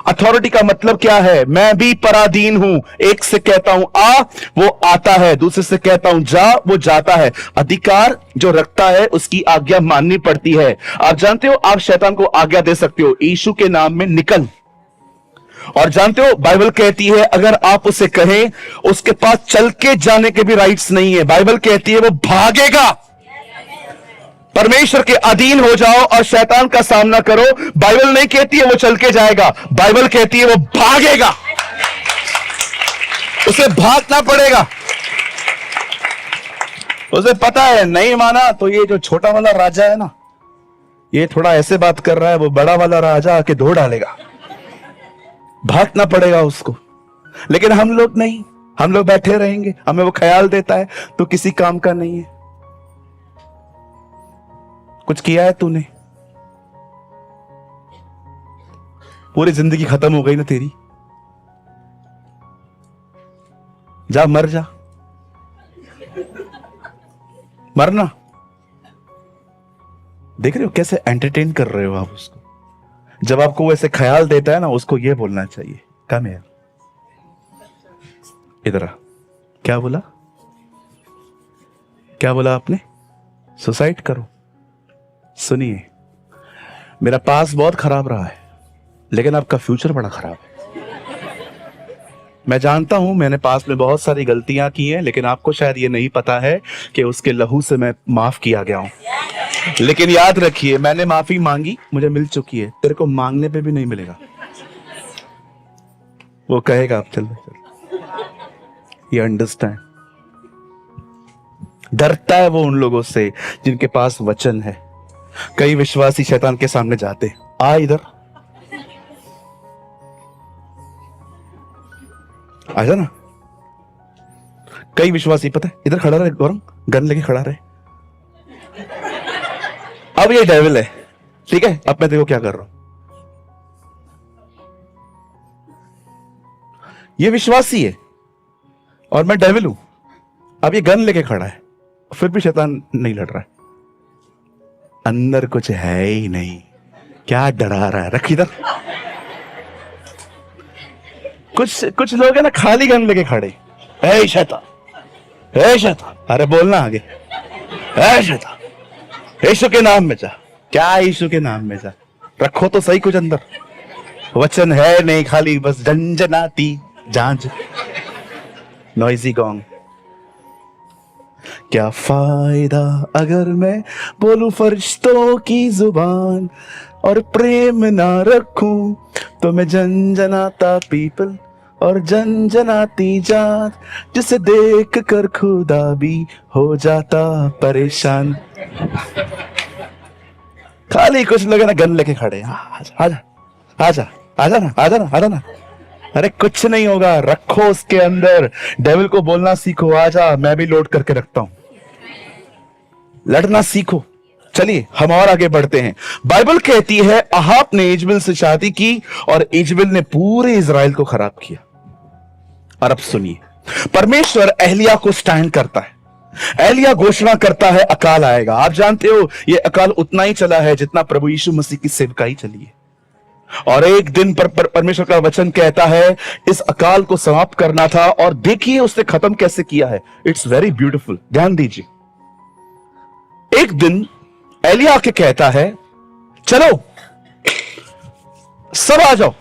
अथॉरिटी का मतलब क्या है? मैं भी पराधीन हूं। एक से कहता हूं आ, वो आता है, दूसरे से कहता हूं जा, वो जाता है। अधिकार जो रखता है उसकी आज्ञा माननी पड़ती है। आप जानते हो, आप शैतान को आज्ञा दे सकते हो, यीशु के नाम में निकल। और जानते हो, बाइबल कहती है अगर आप उसे कहें, उसके पास चल के जाने के भी राइट्स नहीं है। बाइबल कहती है वो भागेगा। परमेश्वर के अधीन हो जाओ और शैतान का सामना करो। बाइबल नहीं कहती है वो चल के जाएगा, बाइबल कहती है वो भागेगा। उसे भागना पड़ेगा। उसे पता है नहीं माना तो ये जो छोटा वाला राजा है ना, ये थोड़ा ऐसे बात कर रहा है, वो बड़ा वाला राजा आके धो डालेगा। भागना पड़ेगा उसको। लेकिन हम लोग नहीं, हम लोग बैठे रहेंगे, हमें वो ख्याल देता है तो किसी काम का नहीं है। कुछ किया है तूने, पूरी जिंदगी खत्म हो गई ना तेरी, जा मर जा, मरना। देख रहे हो कैसे एंटरटेन कर रहे हो आप उसको। जब आपको वो ऐसे ख्याल देता है ना, उसको ये बोलना चाहिए, कम है इधर आ। क्या बोला, क्या बोला आपने? सुसाइड करो। सुनिए, मेरा पास बहुत खराब रहा है, लेकिन आपका फ्यूचर बड़ा खराब है। मैं जानता हूं मैंने पास में बहुत सारी गलतियां की हैं, लेकिन आपको शायद ये नहीं पता है कि उसके लहू से मैं माफ किया गया हूं। लेकिन याद रखिए, मैंने माफी मांगी, मुझे मिल चुकी है, तेरे को मांगने पे भी नहीं मिलेगा। वो कहेगा आप चल चल। ये अंडरस्टैंड। डरता है वो उन लोगों से जिनके पास वचन है। कई विश्वासी शैतान के सामने जाते, आ इधर आ जा ना। कई विश्वासी पता है इधर खड़ा रहे, गौरव गन लेके खड़ा रहे। अब ये डेविल है, ठीक है? अब मैं देखो क्या कर रहा हूं। ये विश्वासी है और मैं डेविल हूं। अब ये गन लेके खड़ा है, फिर भी शैतान नहीं लड़ रहा है। अंदर कुछ है ही नहीं, क्या डरा रहा है? रख इधर। कुछ लोग है ना खाली गन लेके खड़े, ऐ शैतान, ऐ शैतान। अरे बोलना आगे, ऐ शैतान, यीशु के नाम में जा। क्या यीशु के नाम में जा? रखो तो सही कुछ अंदर। वचन है नहीं, खाली बस झंझनाती झांझ, नॉइजी गॉन्ग। क्या फायदा अगर मैं बोलूं फरिश्तों की जुबान और प्रेम ना रखूं, तो मैं झंझनाता पीपल और झंझनाती जात, जिसे देख कर खुदा भी हो जाता परेशान। खाली कुछ लोग ना गन लेके खड़े, आजा आजा आजा आजा ना, आजा ना, आजा ना। अरे कुछ नहीं होगा, रखो उसके अंदर। डेविल को बोलना सीखो, आजा, मैं भी लोड करके रखता हूं। लड़ना सीखो। चलिए हम और आगे बढ़ते हैं। बाइबल कहती है अहाब ने इजबेल से शादी की और इजबेल ने पूरे इजराइल को खराब किया। और अब सुनिए, परमेश्वर एलिया को स्टैंड करता है। एलिया घोषणा करता है अकाल आएगा। आप जानते हो ये अकाल उतना ही चला है जितना प्रभु यीशु मसीह की सेवकाई चली है। और एक दिन पर परमेश्वर का वचन कहता है इस अकाल को समाप्त करना था, और देखिए उसने खत्म कैसे किया है। इट्स वेरी ब्यूटीफुल, ध्यान दीजिए। एक दिन एलिया आके कहता है चलो सब आ जाओ,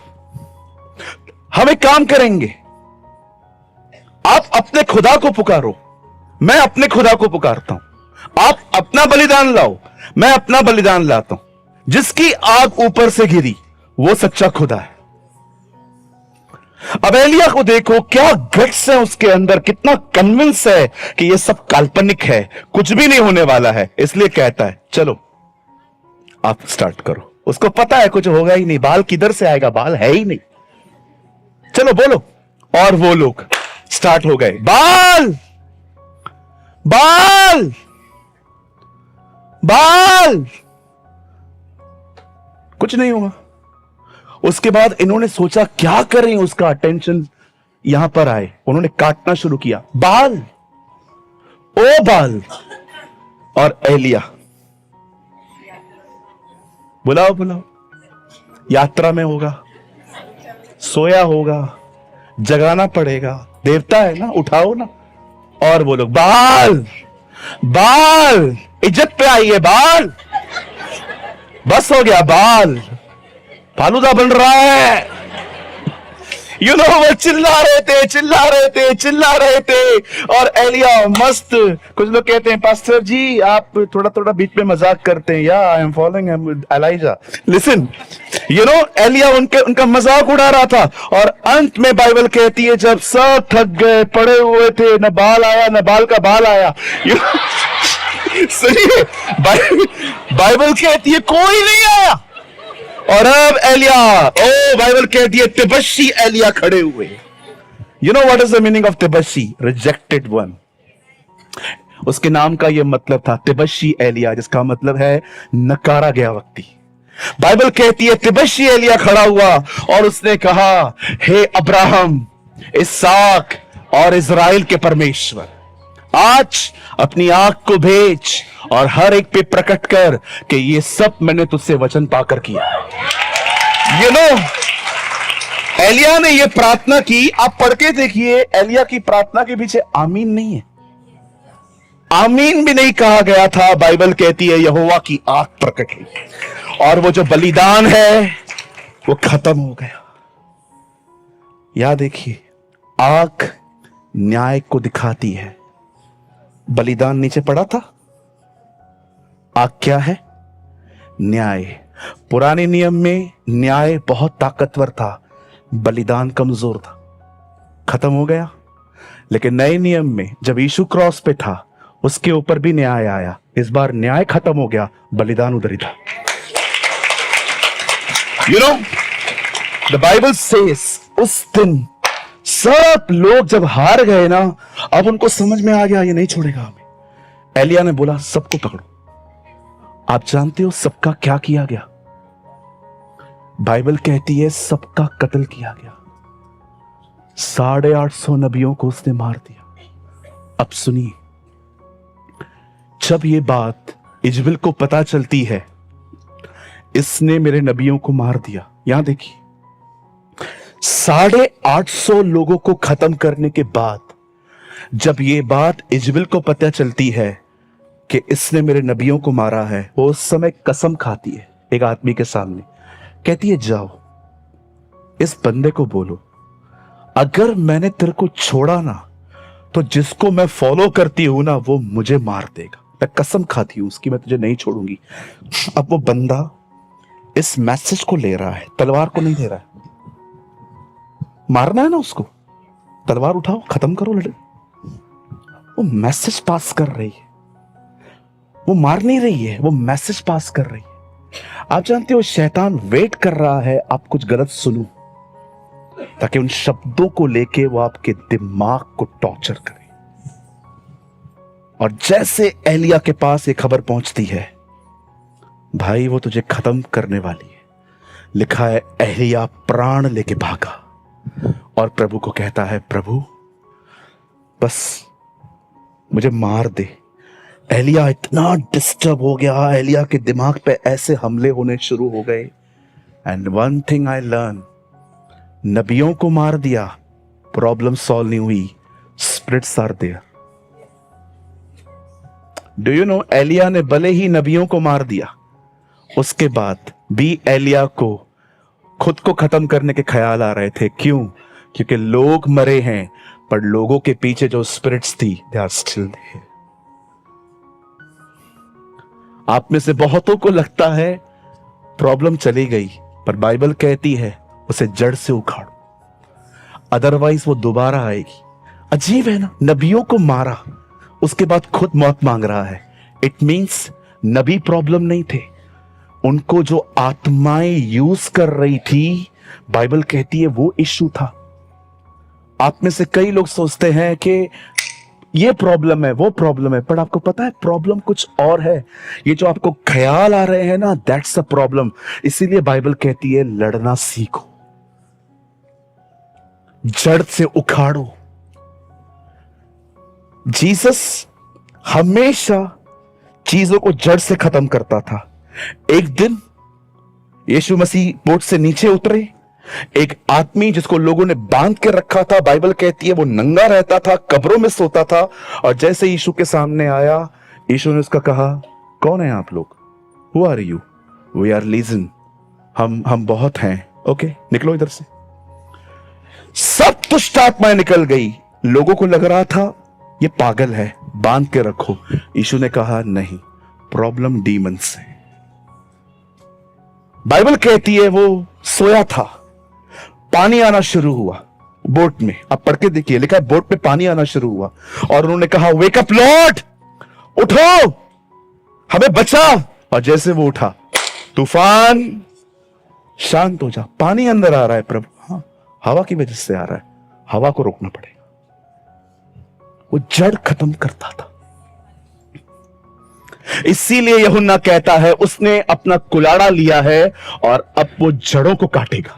हम एक काम करेंगे, आप अपने खुदा को पुकारो, मैं अपने खुदा को पुकारता हूं। आप अपना बलिदान लाओ, मैं अपना बलिदान लाता हूं। जिसकी आग ऊपर से गिरी वो सच्चा खुदा है। अब एलिया को देखो, क्या गट्स है उसके अंदर, कितना कन्विंस है कि ये सब काल्पनिक है, कुछ भी नहीं होने वाला है। इसलिए कहता है चलो आप स्टार्ट करो। उसको पता है कुछ होगा ही नहीं, बाल किधर से आएगा, बाल है ही नहीं। चलो बोलो। और वो लोग स्टार्ट हो गए, बाल बाल बाल, कुछ नहीं हुआ। उसके बाद इन्होंने सोचा क्या करें, उसका अटेंशन यहां पर आए। उन्होंने काटना शुरू किया, बाल, ओ बाल। और एलिया, बुलाओ बुलाओ, यात्रा में होगा, सोया होगा, जगाना पड़ेगा, देवता है ना, उठाओ ना। और वो लोग, बाल बाल, इज्जत पे आई है बाल, बस हो गया बाल, फालूदा बन रहा है। वो चिल्ला रहे थे, चिल्ला रहे थे, चिल्ला रहे थे। और एलिया मस्त, कुछ लोग कहते हैं पास्टर जी आप थोड़ा थोड़ा बीच में मजाक करते हैं, yeah I am following Elijah. Listen, एलिया उनका मजाक उड़ा रहा था। और अंत में बाइबल कहती है जब सब थक गए, पड़े हुए थे, न बाल आया न बाल का बाल आया। सुनिए, बाइबल कहती है कोई नहीं आया। और अब एलिया, बाइबल कहती है तिबशी एलिया खड़े हुए। What is the meaning of तिबशी? Rejected one. उसके नाम का यह मतलब था तिबशी एलिया, जिसका मतलब है नकारा गया व्यक्ति। बाइबल कहती है तिबशी एलिया खड़ा हुआ और उसने कहा, हे अब्राहम, इसहाक और इज़राइल के परमेश्वर, आज अपनी आंख को भेज और हर एक पे प्रकट कर कि ये सब मैंने तुझसे वचन पाकर किया। एलिया ने ये प्रार्थना की। आप पढ़ के देखिए, एलिया की प्रार्थना के पीछे आमीन नहीं है, आमीन भी नहीं कहा गया था। बाइबल कहती है यहोवा की आंख प्रकट हुई और वो जो बलिदान है वो खत्म हो गया। याद देखिए, आंख न्याय को दिखाती है, बलिदान नीचे पड़ा था। आंख क्या है? न्याय। पुराने नियम में न्याय बहुत ताकतवर था, बलिदान कमजोर था, खत्म हो गया। लेकिन नए नियम में जब यीशु क्रॉस पे था, उसके ऊपर भी न्याय आया। इस बार न्याय खत्म हो गया, बलिदान उधर ही था। द बाइबल सेज उस दिन सब लोग जब हार गए ना, अब उनको समझ में आ गया ये नहीं छोड़ेगा हमें। एलिया ने बोला सबको पकड़ो। आप जानते हो सबका क्या किया गया? बाइबल कहती है सबका कत्ल किया गया। 850 नबियों को उसने मार दिया। अब सुनिए, जब ये बात इजबेल को पता चलती है, इसने मेरे नबियों को मार दिया। यहां देखिए, 850 लोगों को खत्म करने के बाद जब ये बात इजबेल को पता चलती है कि इसने मेरे नबियों को मारा है, वो उस समय कसम खाती है एक आदमी के सामने, कहती है जाओ इस बंदे को बोलो अगर मैंने तेरे को छोड़ा ना तो जिसको मैं फॉलो करती हूं ना वो मुझे मार देगा। मैं कसम खाती हूं उसकी, मैं तुझे नहीं छोड़ूंगी। अब वो बंदा इस मैसेज को ले रहा है, तलवार को नहीं ले रहा है। मारना है ना उसको, तलवार उठाओ, खत्म करो लड़ाई। वो मैसेज पास कर रही है, वो मार नहीं रही है, वो मैसेज पास कर रही है। आप जानते हो शैतान वेट कर रहा है आप कुछ गलत सुनो, ताकि उन शब्दों को लेके वो आपके दिमाग को टॉर्चर करे। और जैसे एलिया के पास ये खबर पहुंचती है, भाई वो तुझे खत्म करने वाली है। लिखा है एलिया प्राण लेके भागा और प्रभु को कहता है प्रभु बस मुझे मार दे। एलिया इतना डिस्टर्ब हो गया, एलिया के दिमाग पे ऐसे हमले होने शुरू हो गए। And one thing I learn, नबियों को मार दिया, प्रॉब्लम सॉल्व नहीं हुई, spirits are there. Do you know, एलिया ने भले ही नबियों को मार दिया, उसके बाद भी एलिया को खुद को खत्म करने के ख्याल आ रहे थे। क्यों? क्योंकि लोग मरे हैं, पर लोगों के पीछे जो स्पिरिट्स थी दे आर स्टिल देयर। आप में से बहुतों को लगता है प्रॉब्लम चली गई, पर बाइबल कहती है उसे जड़ से उखाड़ो, अदरवाइज वो दोबारा आएगी। अजीब है ना, नबियों को मारा, उसके बाद खुद मौत मांग रहा है। इट मींस नबी प्रॉब्लम नहीं थे, उनको जो आत्माएं यूज कर रही थी, बाइबल कहती है वो इश्यू था। आप में से कई लोग सोचते हैं कि ये प्रॉब्लम है, वो प्रॉब्लम है, पर आपको पता है प्रॉब्लम कुछ और है। ये जो आपको ख्याल आ रहे हैं ना, दैट्स अ प्रॉब्लम। इसीलिए बाइबल कहती है लड़ना सीखो, जड़ से उखाड़ो। जीसस हमेशा चीजों को जड़ से खत्म करता था। एक दिन यीशु मसीह बोट से नीचे उतरे, एक आदमी जिसको लोगों ने बांध के रखा था, बाइबल कहती है वो नंगा रहता था, कब्रों में सोता था, और जैसे यीशु के सामने आया, यीशु ने उसका कहा, कौन है आप लोग? Who are you? We are legion, हम बहुत हैं। ओके, निकलो इधर से। सब दुष्ट आत्माएं निकल गई। लोगों को लग रहा था ये पागल है, बांध के रखो। यीशु ने कहा नहीं, प्रॉब्लम डीमंस है। बाइबल कहती है वो सोया था, पानी आना शुरू हुआ बोट में। आप पढ़ के देखिए, लिखा है बोट में पानी आना शुरू हुआ, और उन्होंने कहा वेक अप लॉर्ड, उठो, हमें बचा। और जैसे वो उठा, तूफान शांत हो जा। पानी अंदर आ रहा है प्रभु, हाँ, हवा की वजह से आ रहा है, हवा को रोकना पड़ेगा। वो जड़ खत्म करता था। इसीलिए यूहन्ना कहता है उसने अपना कुलाड़ा लिया है और अब वो जड़ों को काटेगा।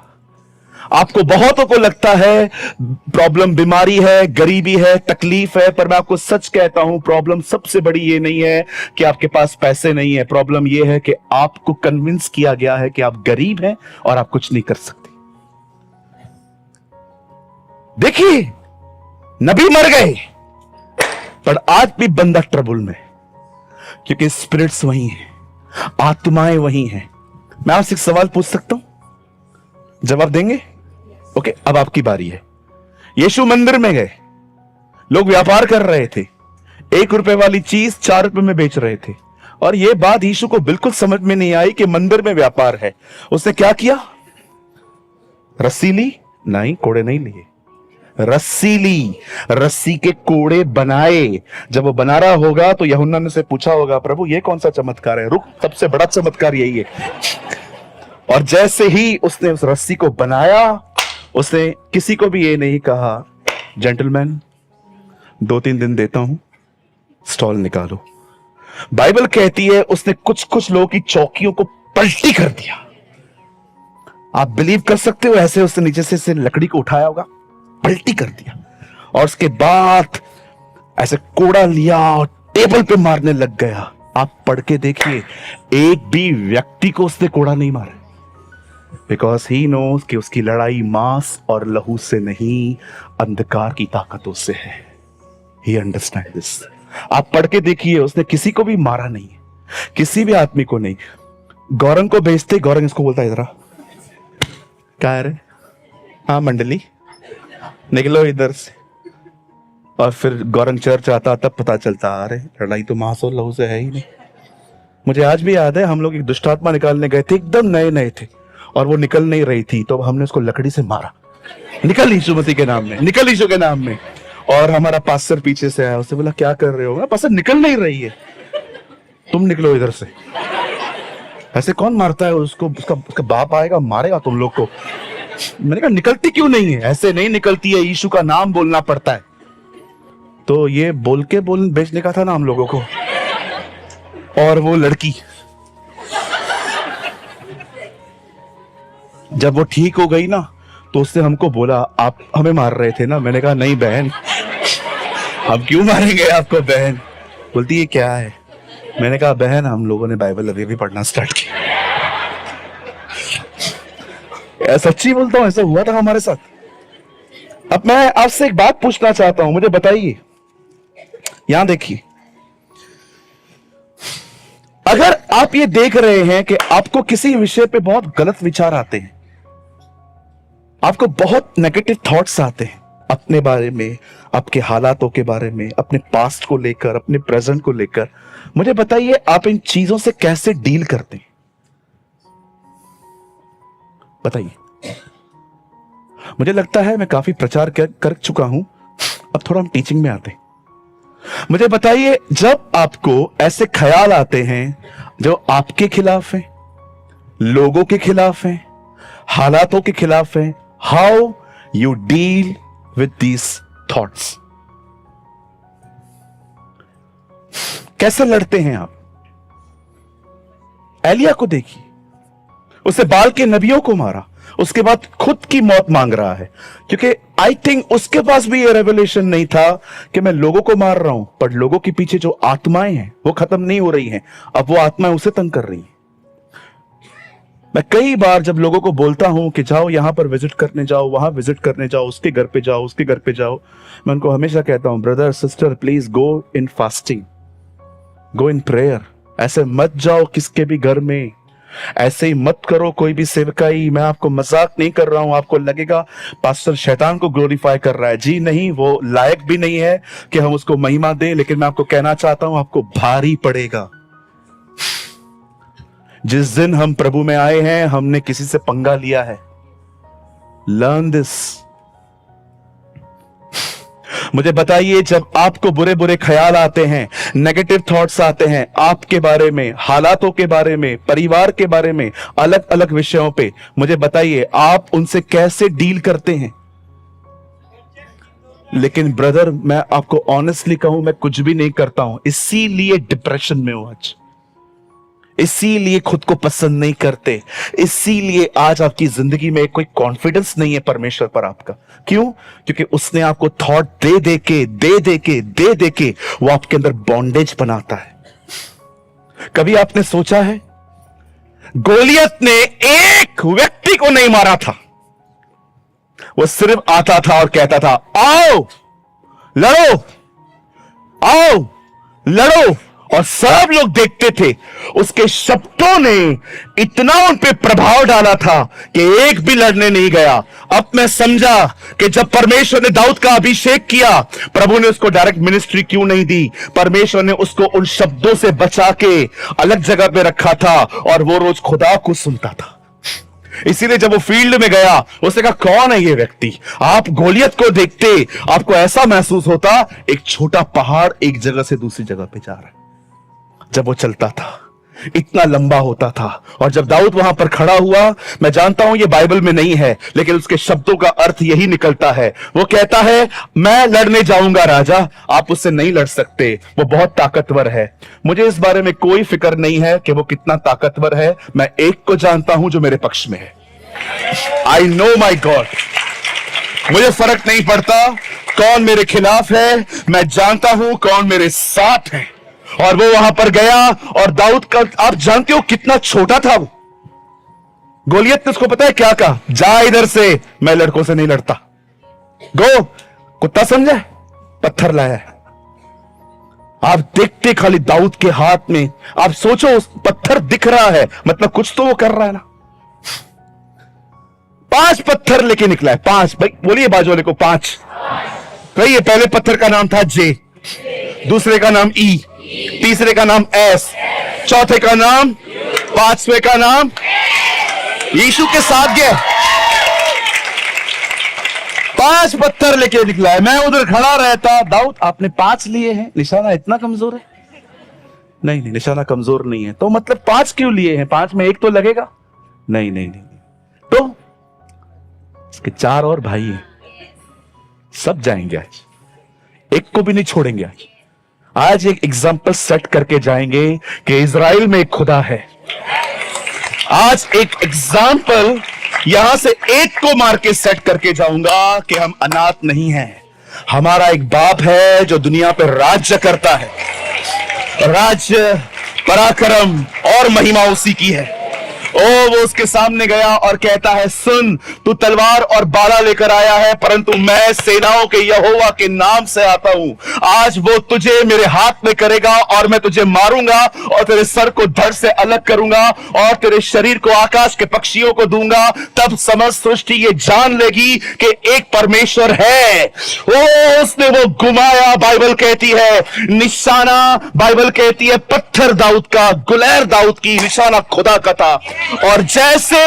आपको बहुतों को लगता है प्रॉब्लम बीमारी है, गरीबी है, तकलीफ है, पर मैं आपको सच कहता हूं प्रॉब्लम सबसे बड़ी ये नहीं है कि आपके पास पैसे नहीं है। प्रॉब्लम ये है कि आपको कन्विंस किया गया है कि आप गरीब हैं और आप कुछ नहीं कर सकते। देखिए, नबी मर गए, पर आज भी बंदा ट्रबल में, क्योंकि स्पिरिट्स वही हैं, आत्माएं वही हैं। मैं आपसे एक सवाल पूछ सकता हूं, जवाब देंगे? ओके, अब आपकी बारी है। यीशु मंदिर में गए, लोग व्यापार कर रहे थे, 1 रुपए वाली चीज 4 रुपए में बेच रहे थे, और यह बात यीशु को बिल्कुल समझ में नहीं आई कि मंदिर में व्यापार है। उसने क्या किया? रस्सी ली? नहीं, कोड़े नहीं लिए, रस्सी ली, रस्सी के कोड़े बनाए। जब वो बना रहा होगा तो यूहन्ना ने से पूछा होगा, प्रभु ये कौन सा चमत्कार है? रुक, सबसे बड़ा चमत्कार यही है। और जैसे ही उसने उस रस्सी को बनाया, उसने किसी को भी ये नहीं कहा, जेंटलमैन 2-3 दिन देता हूं, स्टॉल निकालो। बाइबल कहती है उसने कुछ लोगों की चौकियों को पलटी कर दिया। आप बिलीव कर सकते हो? ऐसे उसने नीचे से लकड़ी को उठाया होगा, पलटी कर दिया, और उसके बाद ऐसे कोड़ा लिया और टेबल पे मारने लग गया। आप पढ़ के देखिए, एक भी व्यक्ति को उसने कोड़ा नहीं मारा, बिकॉज ही नोज कि उसकी लड़ाई मांस और लहू से नहीं, अंधकार की ताकतों से है। ही अंडरस्टैंड दिस। आप पढ़ के देखिए, उसने किसी को भी मारा नहीं, किसी भी आदमी को नहीं। गौरंग को भेजते, गौरंग इसको बोलता है, इधर क्या है रे? हाँ मंडली, निकलो इधर से। और फिर गौरंग चर्च आता, तब पता चलता, अरे लड़ाई तो मांस और लहू से है ही नहीं। मुझे आज भी याद है, हम लोग एक दुष्ट आत्मा निकालने गए थे, एकदम नए थे, और वो निकल नहीं रही थी, तो हमने उसको लकड़ी से मारा, निकल यीशु मसीह के नाम में, निकल यीशु के नाम में। और हमारा पास्टर पीछे से आया, उससे बोला क्या कर रहे हो? पास्टर निकल नहीं रही है, तुम निकलो इधर से। ऐसे कौन मारता है उसको? उसका बाप आएगा, मारेगा तुम लोग को। मैंने कहा निकलती क्यों नहीं है? ऐसे नहीं निकलती है, यीशु का नाम बोलना पड़ता है। तो ये बोल बेचने का था ना हम लोगों को। और वो लड़की जब वो ठीक हो गई ना, तो उसने हमको बोला, आप हमें मार रहे थे ना? मैंने कहा नहीं बहन, हम क्यों मारेंगे आपको बहन। बोलती है क्या है? मैंने कहा बहन, हम लोगों ने बाइबल अभी भी पढ़ना स्टार्ट किया। सच्ची बोलता हूं, ऐसा हुआ था हमारे साथ। अब मैं आपसे एक बात पूछना चाहता हूं, मुझे बताइए, यहां देखिए, अगर आप ये देख रहे हैं कि आपको किसी विषय पे बहुत गलत विचार आते हैं, आपको बहुत नेगेटिव थॉट्स आते हैं अपने बारे में, आपके हालातों के बारे में, अपने पास्ट को लेकर, अपने प्रेजेंट को लेकर, मुझे बताइए आप इन चीजों से कैसे डील करते हैं? बताइए। मुझे लगता है मैं काफी प्रचार कर चुका हूं, अब थोड़ा हम टीचिंग में आते हैं। मुझे बताइए, जब आपको ऐसे ख्याल आते हैं जो आपके खिलाफ हैं, लोगों के खिलाफ हैं, हालातों के खिलाफ हैं, how you deal with these thoughts? कैसे लड़ते हैं आप? एलिया को देखिए, उसे बाल के नबियों को मारा, उसके बाद खुद की मौत मांग रहा है, क्योंकि आई थिंक उसके पास भी ये रेवलेशन नहीं था कि मैं लोगों को मार रहा हूं, पर लोगों के पीछे जो आत्माएं हैं वो खत्म नहीं हो रही हैं, अब वो आत्माएं उसे तंग कर रही हैं। मैं कई बार जब लोगों को बोलता हूं कि जाओ यहां पर विजिट करने जाओ, वहां विजिट करने जाओ, उसके घर पे जाओ, उसके घर पे जाओ, मैं उनको हमेशा कहता हूं, brother sister please go in fasting, go in prayer. ऐसे मत जाओ किसके भी घर में, ऐसे ही मत करो कोई भी सेवकाई। मैं आपको मजाक नहीं कर रहा हूं, आपको लगेगा पास्टर शैतान को ग्लोरीफाई कर रहा है, जी नहीं, वो लायक भी नहीं है कि हम उसको महिमा दें, लेकिन मैं आपको कहना चाहता हूं आपको भारी पड़ेगा। जिस दिन हम प्रभु में आए हैं हमने किसी से पंगा लिया है। Learn this. मुझे बताइए, जब आपको बुरे बुरे ख्याल आते हैं, नेगेटिव थॉट्स आते हैं आपके बारे में, हालातों के बारे में, परिवार के बारे में, अलग अलग विषयों पे, मुझे बताइए आप उनसे कैसे डील करते हैं? लेकिन ब्रदर मैं आपको ऑनेस्टली कहूं, मैं कुछ भी नहीं करता हूं, इसीलिए डिप्रेशन में हूं आज, इसीलिए खुद को पसंद नहीं करते, इसीलिए आज आपकी जिंदगी में कोई कॉन्फिडेंस नहीं है परमेश्वर पर आपका। क्यों? क्योंकि उसने आपको थॉट दे दे के वो आपके अंदर बॉन्डेज बनाता है। कभी आपने सोचा है, गोलियत ने एक व्यक्ति को नहीं मारा था, वो सिर्फ आता था और कहता था आओ लड़ो, आओ लड़ो, और सब लोग देखते थे। उसके शब्दों ने इतना उन पे प्रभाव डाला था कि एक भी लड़ने नहीं गया। अब मैं समझा कि जब परमेश्वर ने दाऊद का अभिषेक किया, प्रभु ने उसको डायरेक्ट मिनिस्ट्री क्यों नहीं दी? परमेश्वर ने उसको उन शब्दों से बचा के अलग जगह पे रखा था और वो रोज खुदा को सुनता था। इसीलिए जब वो फील्ड में गया, उसने कहा कौन है ये व्यक्ति? आप गोलियत को देखते आपको ऐसा महसूस होता एक छोटा पहाड़ एक जगह से दूसरी जगह पे जा रहा है। जब वो चलता था इतना लंबा होता था, और जब दाऊद वहां पर खड़ा हुआ, मैं जानता हूं ये बाइबल में नहीं है, लेकिन उसके शब्दों का अर्थ यही निकलता है। वो कहता है मैं लड़ने जाऊंगा राजा, आप उससे नहीं लड़ सकते, वो बहुत ताकतवर है। मुझे इस बारे में कोई फिक्र नहीं है कि वो कितना ताकतवर है, मैं एक को जानता हूं जो मेरे पक्ष में है। I know my God. मुझे फर्क नहीं पड़ता कौन मेरे खिलाफ है, मैं जानता हूं कौन मेरे साथ है। और वो वहां पर गया, और दाऊद का आप जानते हो कितना छोटा था वो। गोलियत ने उसको पता है क्या कहा? जा इधर से, मैं लड़कों से नहीं लड़ता। गो, कुत्ता समझा, पत्थर लाया है। आप देखते खाली दाऊद के हाथ में, आप सोचो पत्थर दिख रहा है, मतलब कुछ तो वो कर रहा है ना। 5 पत्थर लेके निकला है, 5। भाई बोलिए बाजू वाले को 5। कहिए, पहले पत्थर का नाम था जे, दूसरे का नाम ई, तीसरे का नाम एस, चौथे का नाम, 5वें का नाम यीशु के साथ गया। 5 पत्थर लेके निकला है। मैं उधर खड़ा रहता, दाऊद आपने 5 लिए हैं, निशाना इतना कमजोर है? नहीं नहीं, निशाना कमजोर नहीं है। तो मतलब 5 क्यों लिए हैं? 5 में 1 तो लगेगा। नहीं नहीं नहीं, तो इसके 4 और भाई हैं, सब जाएंगे आज, एक को भी नहीं छोड़ेंगे। आज एक एग्जाम्पल सेट करके जाएंगे कि इजराइल में एक खुदा है। आज एक एग्जाम्पल यहां से एक को मार के सेट करके जाऊंगा कि हम अनाथ नहीं हैं। हमारा एक बाप है जो दुनिया पर राज्य करता है। राज्य, पराक्रम और महिमा उसी की है। वो उसके सामने गया और कहता है, सुन, तू तलवार और बाला लेकर आया है, परंतु मैं सेनाओं के यहोवा के नाम से आता हूं। आज वो तुझे मेरे हाथ में करेगा और मैं तुझे मारूंगा और तेरे सर को धड़ से अलग करूंगा और तेरे शरीर को आकाश के पक्षियों को दूंगा। तब समस्त सृष्टि ये जान लेगी कि एक परमेश्वर है। उसने वो घुमाया, बाइबल कहती है निशाना, बाइबल कहती है पत्थर दाऊद का, गुलैर दाऊद की, निशाना खुदा का था। और जैसे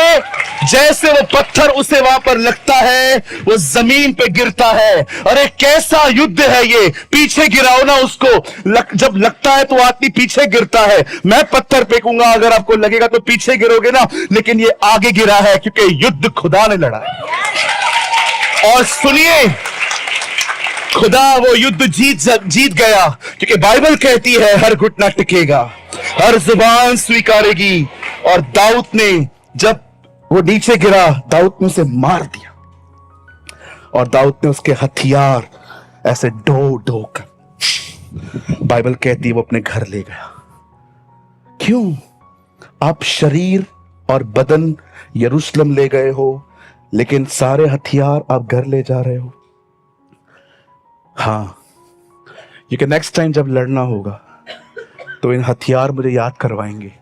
जैसे वो पत्थर उसे वहां पर लगता है, वो जमीन पे गिरता है। अरे कैसा युद्ध है ये! पीछे गिराओ ना उसको। जब लगता है तो आदमी पीछे गिरता है। मैं पत्थर फेंकूंगा, अगर आपको लगेगा तो पीछे गिरोगे ना, लेकिन ये आगे गिरा है क्योंकि युद्ध खुदा ने लड़ा है। और सुनिए, खुदा वो युद्ध जीत गया, क्योंकि बाइबल कहती है हर घुटना टिकेगा, हर जुबान स्वीकारेगी। और दाऊद ने जब वो नीचे गिरा, दाऊद ने उसे मार दिया, और दाऊद ने उसके हथियार ऐसे ढो ढो कर, बाइबल कहती है वो अपने घर ले गया। क्यों? आप शरीर और बदन यरूशलेम ले गए हो, लेकिन सारे हथियार आप घर ले जा रहे हो। हाँ, क्योंकि नेक्स्ट टाइम जब लड़ना होगा तो इन हथियार मुझे याद करवाएंगे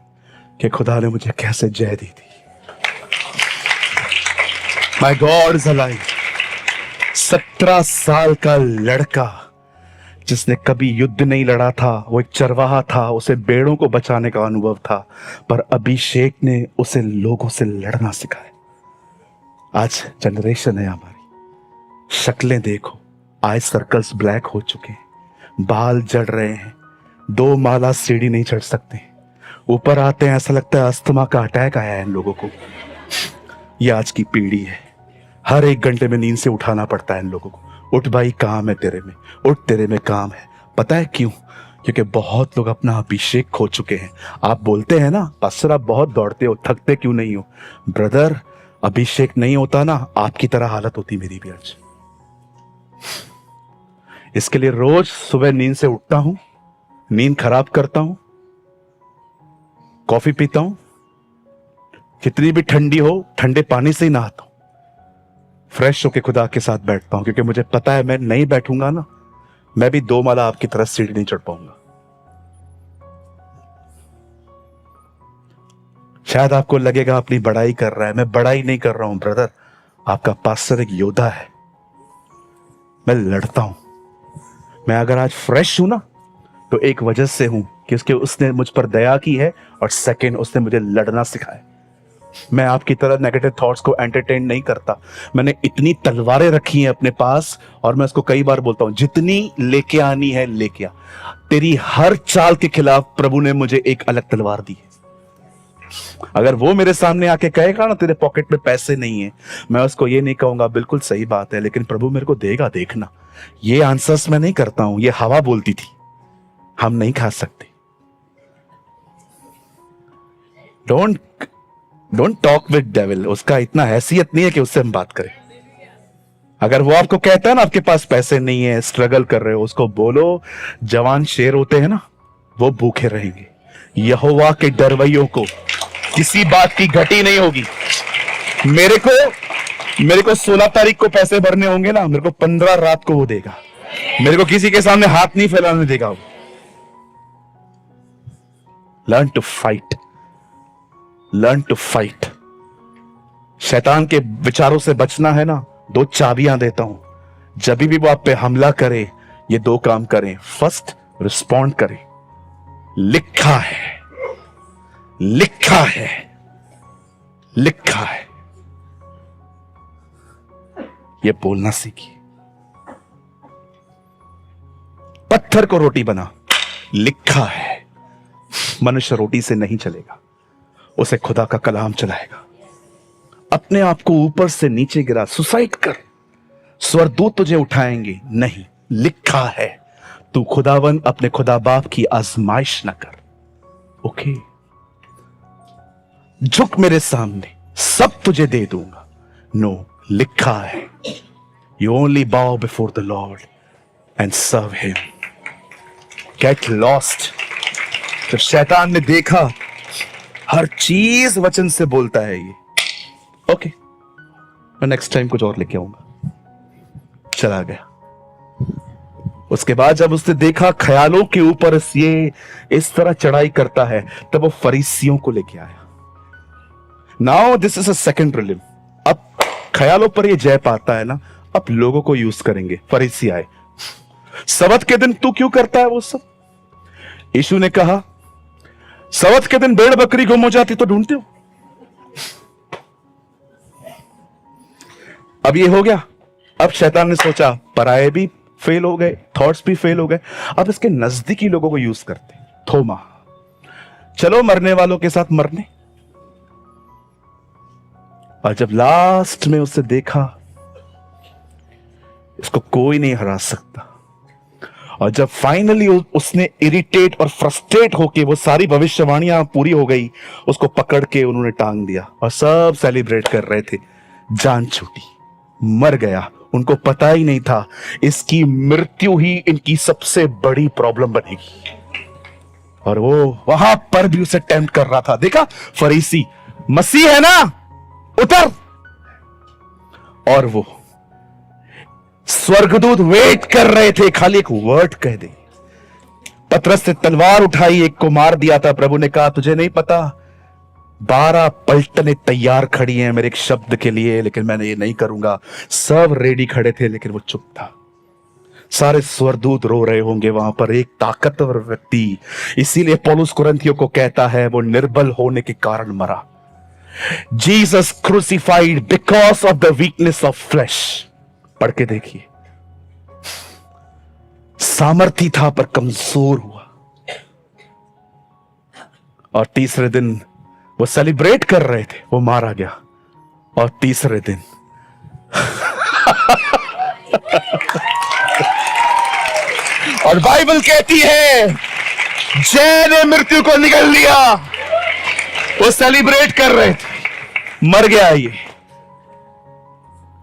कि खुदा ने मुझे कैसे जय दी थी। My God is alive. 17 साल का लड़का जिसने कभी युद्ध नहीं लड़ा था, वो एक चरवाहा था, उसे भेड़ों को बचाने का अनुभव था, पर अभिषेक ने उसे लोगों से लड़ना सिखाया। आज जनरेशन है हमारी, शक्लें देखो, आई सर्कल्स ब्लैक हो चुके हैं, बाल जड़ रहे हैं, 2 माला सीढ़ी नहीं चढ़ सकते, ऊपर आते हैं ऐसा लगता है अस्थमा का अटैक आया है इन लोगों को। ये आज की पीढ़ी है, हर 1 घंटे में नींद से उठाना पड़ता है इन लोगों को। उठ भाई, काम है तेरे में, उठ तेरे में काम है। पता है क्यों? क्योंकि बहुत लोग अपना अभिषेक खो चुके हैं। आप बोलते हैं ना पास्टर आप बहुत दौड़ते हो, थकते क्यों नहीं हो? ब्रदर, अभिषेक नहीं होता ना, आपकी तरह हालत होती मेरी भी आज। इसके लिए रोज सुबह नींद से उठता हूं, नींद खराब करता हूं, कॉफी पीता हूं, कितनी भी ठंडी हो ठंडे पानी से ही नहाता हूं, फ्रेश होके खुदा के साथ बैठता हूं, क्योंकि मुझे पता है मैं नहीं बैठूंगा ना, मैं भी 2 माला आपकी तरह सीढ़ी नहीं चढ़ पाऊंगा। शायद आपको लगेगा अपनी बड़ाई कर रहा है, मैं बड़ाई नहीं कर रहा हूं ब्रदर। आपका पास्टर एक योद्धा है, मैं लड़ता हूं। मैं अगर आज फ्रेश हूं ना तो एक वजह से हूं कि उसने मुझ पर दया की है, और सेकंड उसने मुझे लड़ना सिखाया। मैं आपकी तरह नेगेटिव थॉट्स को एंटरटेन नहीं करता। मैंने इतनी तलवारें रखी हैं अपने पास, और मैं उसको कई बार बोलता हूं जितनी लेके आनी है लेके आ। तेरी हर चाल के खिलाफ प्रभु ने मुझे एक अलग तलवार दी है। अगर वो मेरे सामने आके कहेगा ना तेरे पॉकेट में पैसे नहीं है, मैं उसको ये नहीं कहूंगा बिल्कुल सही बात है, लेकिन प्रभु मेरे को देगा देखना। ये आंसर्स मैं नहीं करता हूं, ये हवा बोलती थी, हम नहीं खा सकते। डोंट टॉक विद डेविल, उसका इतना हैसियत नहीं है कि उससे हम बात करें। अगर वो आपको कहता है ना आपके पास पैसे नहीं है, स्ट्रगल कर रहे हो, उसको बोलो जवान शेर होते हैं ना, वो भूखे रहेंगे। यहोवा के डरवैयों को किसी बात की घटी नहीं होगी। मेरे को 16 तारीख को पैसे भरने होंगे ना, मेरे को 15 रात को वो देगा। मेरे को किसी के सामने हाथ नहीं फैलाने देगा वो। Learn to fight, learn to fight. शैतान के विचारों से बचना है ना, 2 चाबियां देता हूं। जब भी वो आप पे हमला करे, ये 2 काम करें। फर्स्ट, रिस्पॉन्ड करें। लिखा है, लिखा है, लिखा है, ये बोलना सीखिए। पत्थर को रोटी बना, लिखा है। मनुष्य रोटी से नहीं चलेगा, उसे खुदा का कलाम चलाएगा। अपने आप को ऊपर से नीचे गिरा, सुसाइड कर, स्वर्गदूत तुझे उठाएंगे नहीं। लिखा है, तू खुदावन अपने खुदा बाप की आजमाइश न कर। ओके, झुक मेरे सामने, सब तुझे दे दूंगा। नो, लिखा है, you only bow before the lord and serve him. Get lost. जब शैतान ने देखा हर चीज वचन से बोलता है ये, ओके, मैं नेक्स्ट टाइम कुछ और लेके आऊंगा, चला गया। उसके बाद जब उसने देखा ख्यालों के ऊपर ये इस तरह चढ़ाई करता है, तब वो फरीसियों को लेके आया। Now this is a second prelim. अब ख्यालों पर ये जय पाता है ना, अब लोगों को यूज करेंगे। फरीसी आए, सबत के दिन तू क्यों करता है वो सब? यीशु ने कहा, सबत के दिन भेड़ बकरी गुम हो जाती तो ढूंढते हो। अब ये हो गया। अब शैतान ने सोचा पराये भी फेल हो गए, थॉट्स भी फेल हो गए, अब इसके नजदीकी लोगों को यूज करते। थोमा, चलो मरने वालों के साथ मरने। और जब लास्ट में उसे देखा, इसको कोई नहीं हरा सकता। और जब फाइनली उसने इरिटेट और फ्रस्ट्रेट होके वो सारी भविष्यवाणियां पूरी हो गई, उसको पकड़ के उन्होंने टांग दिया और सब सेलिब्रेट कर रहे थे। जान छूटी, मर गया। उनको पता ही नहीं था इसकी मृत्यु ही इनकी सबसे बड़ी प्रॉब्लम बनेगी। और वो वहां पर भी उसे टेम्प्ट कर रहा था। देखा, फरीसी मसीह है ना, उतर। और वो स्वर्गदूत वेट कर रहे थे, खाली एक वर्ड कह दे। पतरस ने तलवार उठाई, एक को मार दिया था। प्रभु ने कहा, तुझे नहीं पता 12 पलटनें तैयार खड़ी हैं मेरे एक शब्द के लिए, लेकिन मैंने ये नहीं करूंगा। सब रेडी खड़े थे, लेकिन वो चुप था। सारे स्वर्गदूत रो रहे होंगे वहां पर, एक ताकतवर व्यक्ति। इसीलिए पौलुस कुरिन्थियों को कहता है वो निर्बल होने के कारण मरा। Jesus crucified because of the weakness of flash. पढ़ के देखिए, सामर्थी था पर कमजोर हुआ। और तीसरे दिन वो सेलिब्रेट कर रहे थे, वो मारा गया। और तीसरे दिन और बाइबल कहती है जय ने मृत्यु को निगल लिया। वो सेलिब्रेट कर रहे थे, मर गया ये।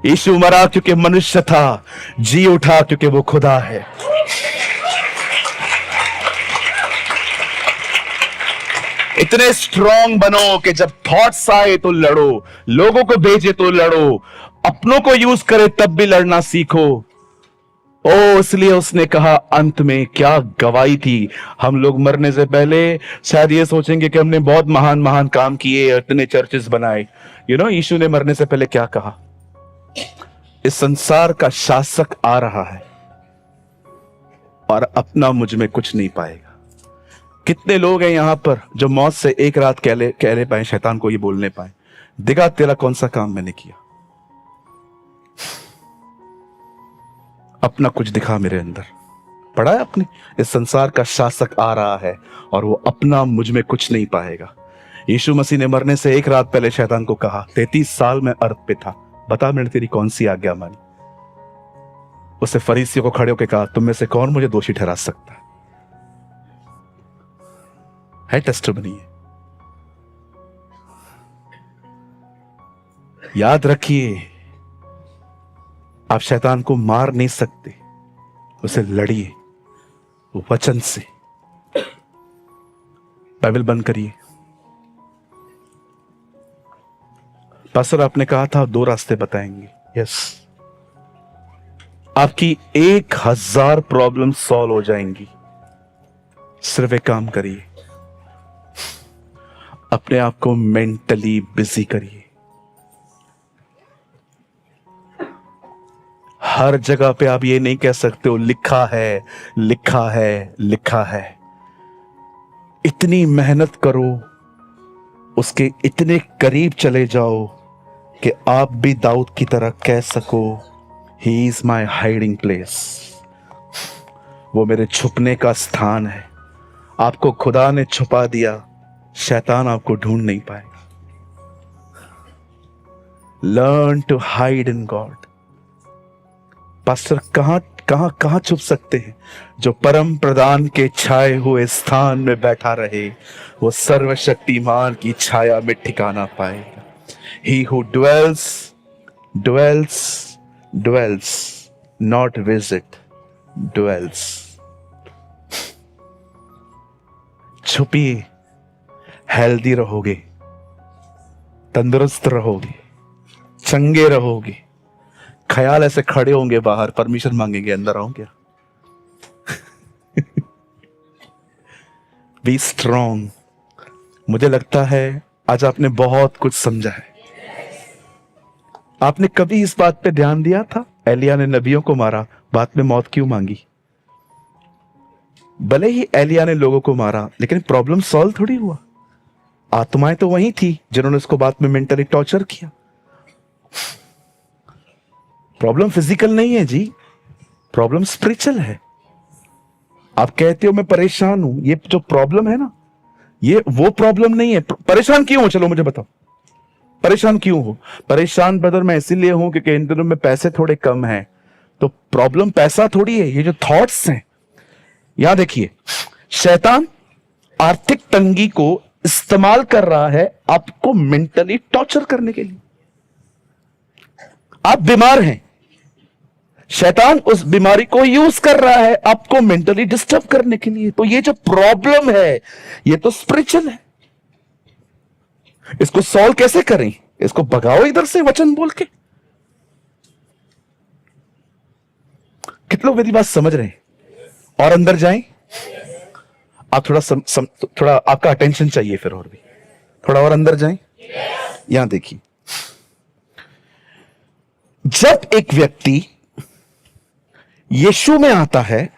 यीशु मरा क्योंकि मनुष्य था, जी उठा क्योंकि वो खुदा है। इतने स्ट्रांग बनो कि जब थॉट्स आए तो लड़ो, लोगों को भेजे तो लड़ो, अपनों को यूज करे तब भी लड़ना सीखो। इसलिए उसने कहा, अंत में क्या गवाही थी। हम लोग मरने से पहले शायद ये सोचेंगे कि हमने बहुत महान महान काम किए, इतने चर्चेस बनाए। यीशु ने मरने से पहले क्या कहा? इस संसार का शासक आ रहा है और अपना मुझ में कुछ नहीं पाएगा। कितने लोग हैं यहां पर जो मौत से एक रात कह ले पाए, शैतान को ये बोलने पाए, दिखा तेरा कौन सा काम मैंने किया, अपना कुछ दिखा मेरे अंदर। पढ़ा है अपने, इस संसार का शासक आ रहा है और वो अपना मुझ में कुछ नहीं पाएगा। यीशु मसीह ने मरने से एक रात पहले शैतान को कहा, 33 साल में अर्थ पे था, बता मैंने तेरी कौन सी आज्ञा मानी। उससे फरीसियों को खड़े होकर कहा, तुम में से कौन मुझे दोषी ठहरा सकता है टेस्टिमनी है। याद रखिए, आप शैतान को मार नहीं सकते, उसे लड़िए वचन से। बाइबल बंद करिए। पास्टर आपने कहा था 2 रास्ते बताएंगे। यस, आपकी 1000 प्रॉब्लम सॉल्व हो जाएंगी। सिर्फ एक काम करिए, अपने आप को मेंटली बिजी करिए। हर जगह पे आप ये नहीं कह सकते हो लिखा है लिखा है लिखा है। इतनी मेहनत करो, उसके इतने करीब चले जाओ कि आप भी दाऊद की तरह कह सको, he is my hiding place. वो मेरे छुपने का स्थान है। आपको खुदा ने छुपा दिया, शैतान आपको ढूंढ नहीं पाएगा। Learn to hide in God. Pastor कहां छुप सकते हैं? जो परम प्रधान के छाए हुए स्थान में बैठा रहे, वो सर्वशक्तिमान की छाया में ठिकाना पाएगा। He who dwells, not visit, dwells. छुपिए, हेल्दी रहोगे, तंदुरुस्त रहोगे, चंगे रहोगे। ख्याल ऐसे खड़े होंगे बाहर, परमिशन मांगेंगे, अंदर आओ क्या? Be strong. मुझे लगता है आज आपने बहुत कुछ समझा है। आपने कभी इस बात पे ध्यान दिया था एलिया ने नबियों को मारा, बाद में मौत क्यों मांगी? भले ही एलिया ने लोगों को मारा, लेकिन प्रॉब्लम सॉल्व थोड़ी हुआ। आत्माएं तो वही थी जिन्होंने उसको बाद में मेंटली टॉर्चर किया। प्रॉब्लम फिजिकल नहीं है जी, प्रॉब्लम स्पिरिचुअल है। आप कहते हो मैं परेशान हूं, ये जो प्रॉब्लम है ना, ये वो प्रॉब्लम नहीं है। परेशान क्यों हो? चलो मुझे बताओ, परेशान क्यों हो? परेशान ब्रदर मैं इसीलिए हूं क्योंकि इन दिनों में पैसे थोड़े कम हैं, तो प्रॉब्लम पैसा थोड़ी है, ये जो थॉट्स हैं। यहां देखिए, शैतान आर्थिक तंगी को इस्तेमाल कर रहा है आपको मेंटली टॉर्चर करने के लिए। आप बीमार हैं, शैतान उस बीमारी को यूज कर रहा है आपको मेंटली डिस्टर्ब करने के लिए। तो ये जो प्रॉब्लम है ये तो स्पिरिचुअल है। इसको सॉल्व कैसे करें? इसको भगाओ इधर से वचन बोल के। कितने लोग मेरी बात समझ रहे हैं? और अंदर जाएं। आप थोड़ा आपका अटेंशन चाहिए फिर, और भी थोड़ा और अंदर जाएं। यहां देखिए, जब एक व्यक्ति यीशु में आता है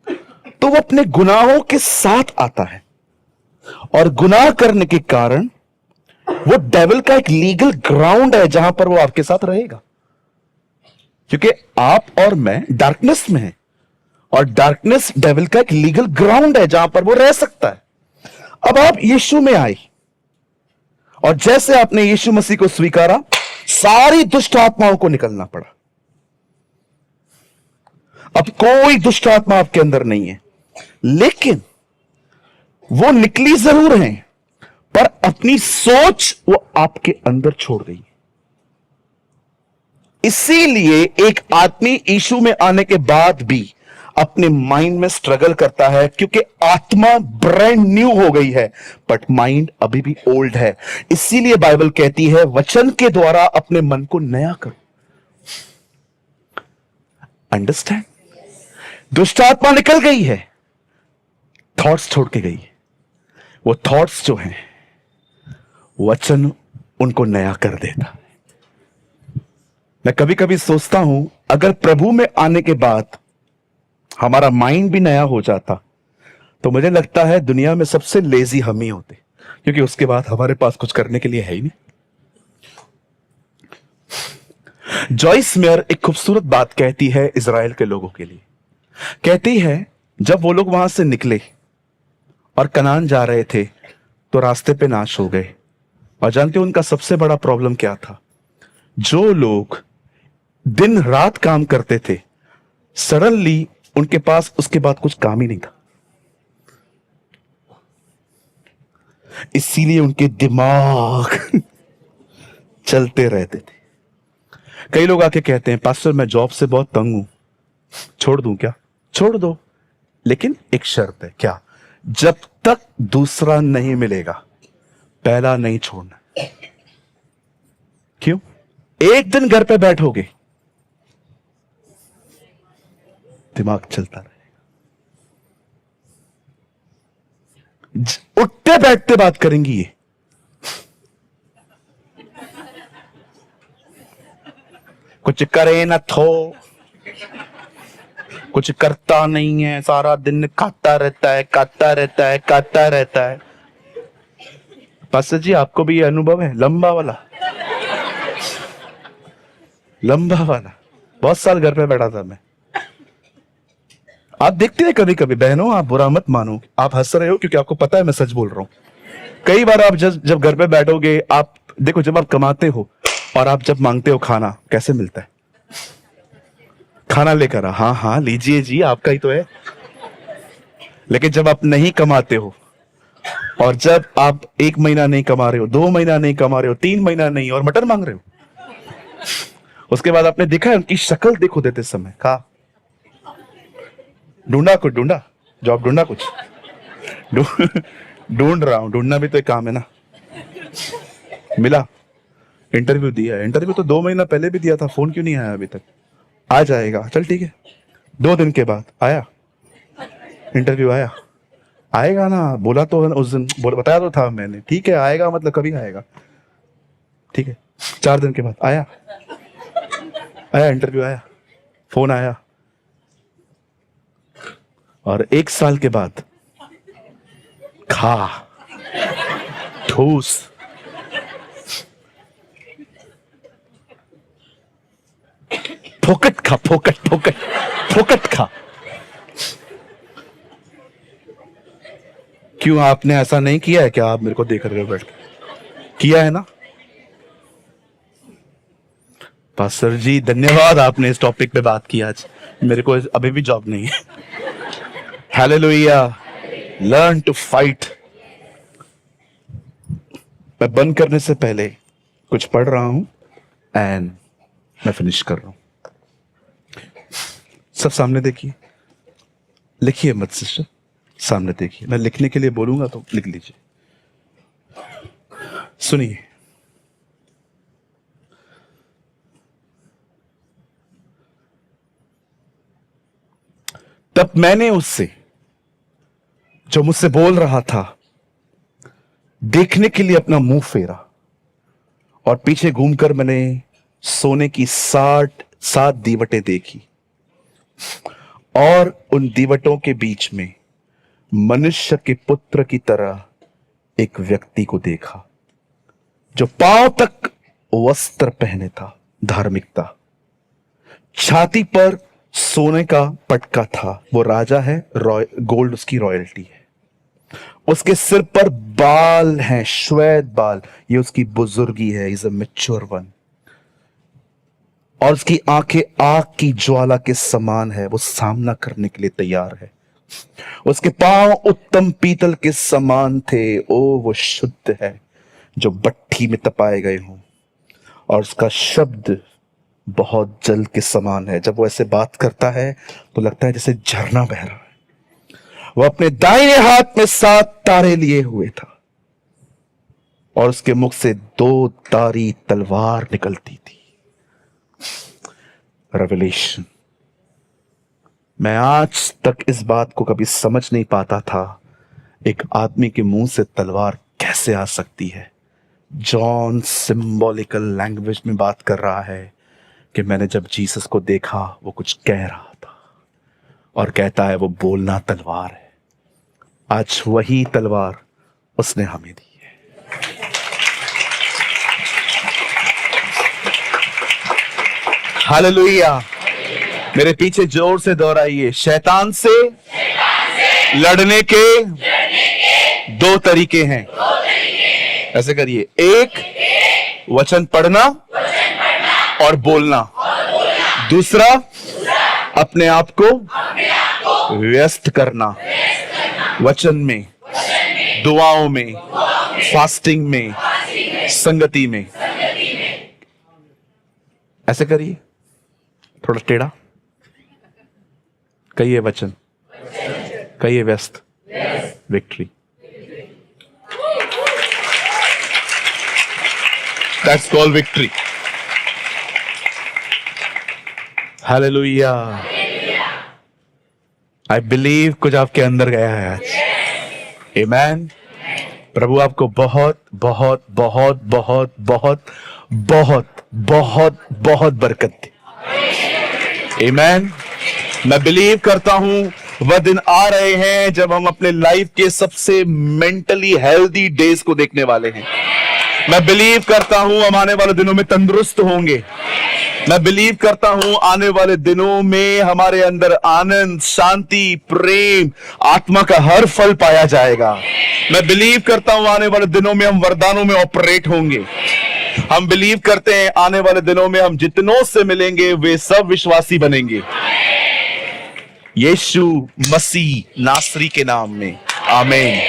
तो वो अपने गुनाहों के साथ आता है, और गुनाह करने के कारण वो डेविल का एक लीगल ग्राउंड है जहां पर वो आपके साथ रहेगा। क्योंकि आप और मैं डार्कनेस में हैं, और डार्कनेस डेविल का एक लीगल ग्राउंड है जहां पर वो रह सकता है। अब आप यीशु में आए, और जैसे आपने यीशु मसीह को स्वीकारा, सारी दुष्ट आत्माओं को निकलना पड़ा। अब कोई दुष्ट आत्मा आपके अंदर नहीं है, लेकिन वो निकली जरूर है, पर अपनी सोच वो आपके अंदर छोड़ गई। इसीलिए एक आदमी यीशु में आने के बाद भी अपने माइंड में स्ट्रगल करता है, क्योंकि आत्मा ब्रांड न्यू हो गई है, बट माइंड अभी भी ओल्ड है। इसीलिए बाइबल कहती है, वचन के द्वारा अपने मन को नया करो। अंडरस्टैंड? दुष्ट आत्मा निकल गई है, थॉट्स छोड़ के गई है। वो थॉट्स जो हैं, वचन उनको नया कर देता। मैं कभी कभी सोचता हूं, अगर प्रभु में आने के बाद हमारा माइंड भी नया हो जाता, तो मुझे लगता है दुनिया में सबसे लेजी हम ही होते, क्योंकि उसके बाद हमारे पास कुछ करने के लिए है ही नहीं। जॉइस मेयर एक खूबसूरत बात कहती है इजराइल के लोगों के लिए। कहती है, जब वो लोग वहां से निकले और कनान जा रहे थे, तो रास्ते पे नाश हो गए। और जानते हो उनका सबसे बड़ा प्रॉब्लम क्या था? जो लोग दिन रात काम करते थे, सडनली उनके पास उसके बाद कुछ काम ही नहीं था। इसीलिए उनके दिमाग चलते रहते थे। कई लोग आके कहते हैं, पास्टर मैं जॉब से बहुत तंग हूं, छोड़ दूं क्या? छोड़ दो, लेकिन एक शर्त है। क्या? जब तक दूसरा नहीं मिलेगा, पहला नहीं छोड़ना। क्यों? एक दिन घर पे बैठोगे, दिमाग चलता रहेगा। उठते बैठते बात करेंगी ये। कुछ करे ना थो, कुछ करता नहीं है, सारा दिन खाता रहता है, खाता रहता है, खाता रहता है। पास्टर जी आपको भी ये अनुभव है? लंबा वाला, लंबा वाला। बहुत साल घर पे बैठा था मैं। आप देखते हैं कभी कभी, बहनों आप बुरा मत मानो, आप हंस रहे हो क्योंकि आपको पता है मैं सच बोल रहा हूं। कई बार आप जब घर पे बैठोगे, आप देखो, जब आप कमाते हो और आप जब मांगते हो खाना, कैसे मिलता है? खाना लेकर आ, हाँ हाँ लीजिए जी, आपका ही तो है। लेकिन जब आप नहीं कमाते हो, और जब आप 1 महीना नहीं कमा रहे हो, 2 महीना नहीं कमा रहे हो, 3 महीना नहीं, और मटन मांग रहे हो, उसके बाद आपने देखा है उनकी शक्ल देखो देते समय, कहा ढूंढा कुछ, ढूंढा जॉब, ढूंढा कुछ, ढूंढ रहा हूं, ढूंढना भी तो एक काम है ना। मिला, इंटरव्यू दिया। इंटरव्यू तो 2 महीना पहले भी दिया था, फोन क्यों नहीं आया अभी तक? आ जाएगा, चल ठीक है। 2 दिन के बाद आया इंटरव्यू, आया, आएगा ना, बोला तो उस दिन, बताया तो था मैंने, ठीक है आएगा, मतलब कभी आएगा, ठीक है। 4 दिन के बाद आया, इंटरव्यू आया, फोन आया, और 1 साल के बाद खा ठूस। फोकट खा, फोकट फोकट फोकट खा। क्यों आपने ऐसा नहीं किया है? क्या आप मेरे को देख रहे हो बैठ के? किया है ना? पास्टर जी धन्यवाद, आपने इस टॉपिक पे बात की आज। मेरे को अभी भी जॉब नहीं है। Hallelujah, learn to fight. मैं बंद करने से पहले कुछ पढ़ रहा हूं एंड मैं फिनिश कर रहा हूं। सब सामने देखिए, लिखिए मत सिस्टर, सामने देखिए। मैं लिखने के लिए बोलूंगा तो लिख लीजिए। सुनिए, तब मैंने उससे, जो मुझसे बोल रहा था, देखने के लिए अपना मुंह फेरा और पीछे घूमकर मैंने सोने की 7 दीवटें देखी और उन दीवटों के बीच में मनुष्य के पुत्र की तरह एक व्यक्ति को देखा, जो पांव तक वस्त्र पहने था, धार्मिकता, छाती पर सोने का पटका था। वो राजा है, गोल्ड उसकी रॉयल्टी है। उसके सिर पर बाल हैं, श्वेत बाल, ये उसकी बुजुर्गी है, इज अ मैच्योर वन। और उसकी आंखें आग की ज्वाला के समान है, वो सामना करने के लिए तैयार है। उसके पांव उत्तम पीतल के समान थे, ओ वो शुद्ध है जो भट्ठी में तपाए गए हों। और उसका शब्द बहुत जल के समान है। जब वो ऐसे बात करता है तो लगता है जैसे झरना बह रहा है। वो अपने दाहिने हाथ में 7 तारे लिए हुए था और उसके मुख से 2 धारी तलवार निकलती थी। रेवलेशन। मैं आज तक इस बात को कभी समझ नहीं पाता था, एक आदमी के मुंह से तलवार कैसे आ सकती है। जॉन सिंबॉलिकल लैंग्वेज में बात कर रहा है कि मैंने जब जीसस को देखा वो कुछ कह रहा था और कहता है वो बोलना तलवार है। आज वही तलवार उसने हमें दी है। हालेलुया। मेरे पीछे जोर से दोहराइए, शैतान से लड़ने के 2 तरीके हैं। ऐसे करिए, एक वचन पढ़ना और बोलना, दूसरा अपने आप को व्यस्त करना, वचन में, दुआओं में, फास्टिंग में, संगति में। ऐसे करिए, थोड़ा टेढ़ा कहिए, वचन कहिए, व्यस्त, victory. That's called victory. Hallelujah. I believe कुछ आपके अंदर गया है आज। Amen. प्रभु आपको बहुत बहुत बहुत बहुत बहुत बहुत बहुत बहुत बरकत दे। Amen. मैं बिलीव करता हूं वह दिन आ रहे हैं जब हम अपने लाइफ के सबसे मेंटली हेल्दी डेज को देखने वाले हैं। मैं बिलीव करता हूं हम आने वाले दिनों में तंदुरुस्त होंगे। मैं बिलीव करता हूं आने वाले दिनों में हमारे अंदर आनंद, शांति, प्रेम, आत्मा का हर फल पाया जाएगा। मैं बिलीव करता हूं आने वाले दिनों में हम वरदानों में ऑपरेट होंगे। हम बिलीव करते हैं आने वाले दिनों में हम जितनों से मिलेंगे वे सब विश्वासी बनेंगे, यीशु मसीह नासरी के नाम में। आमीन।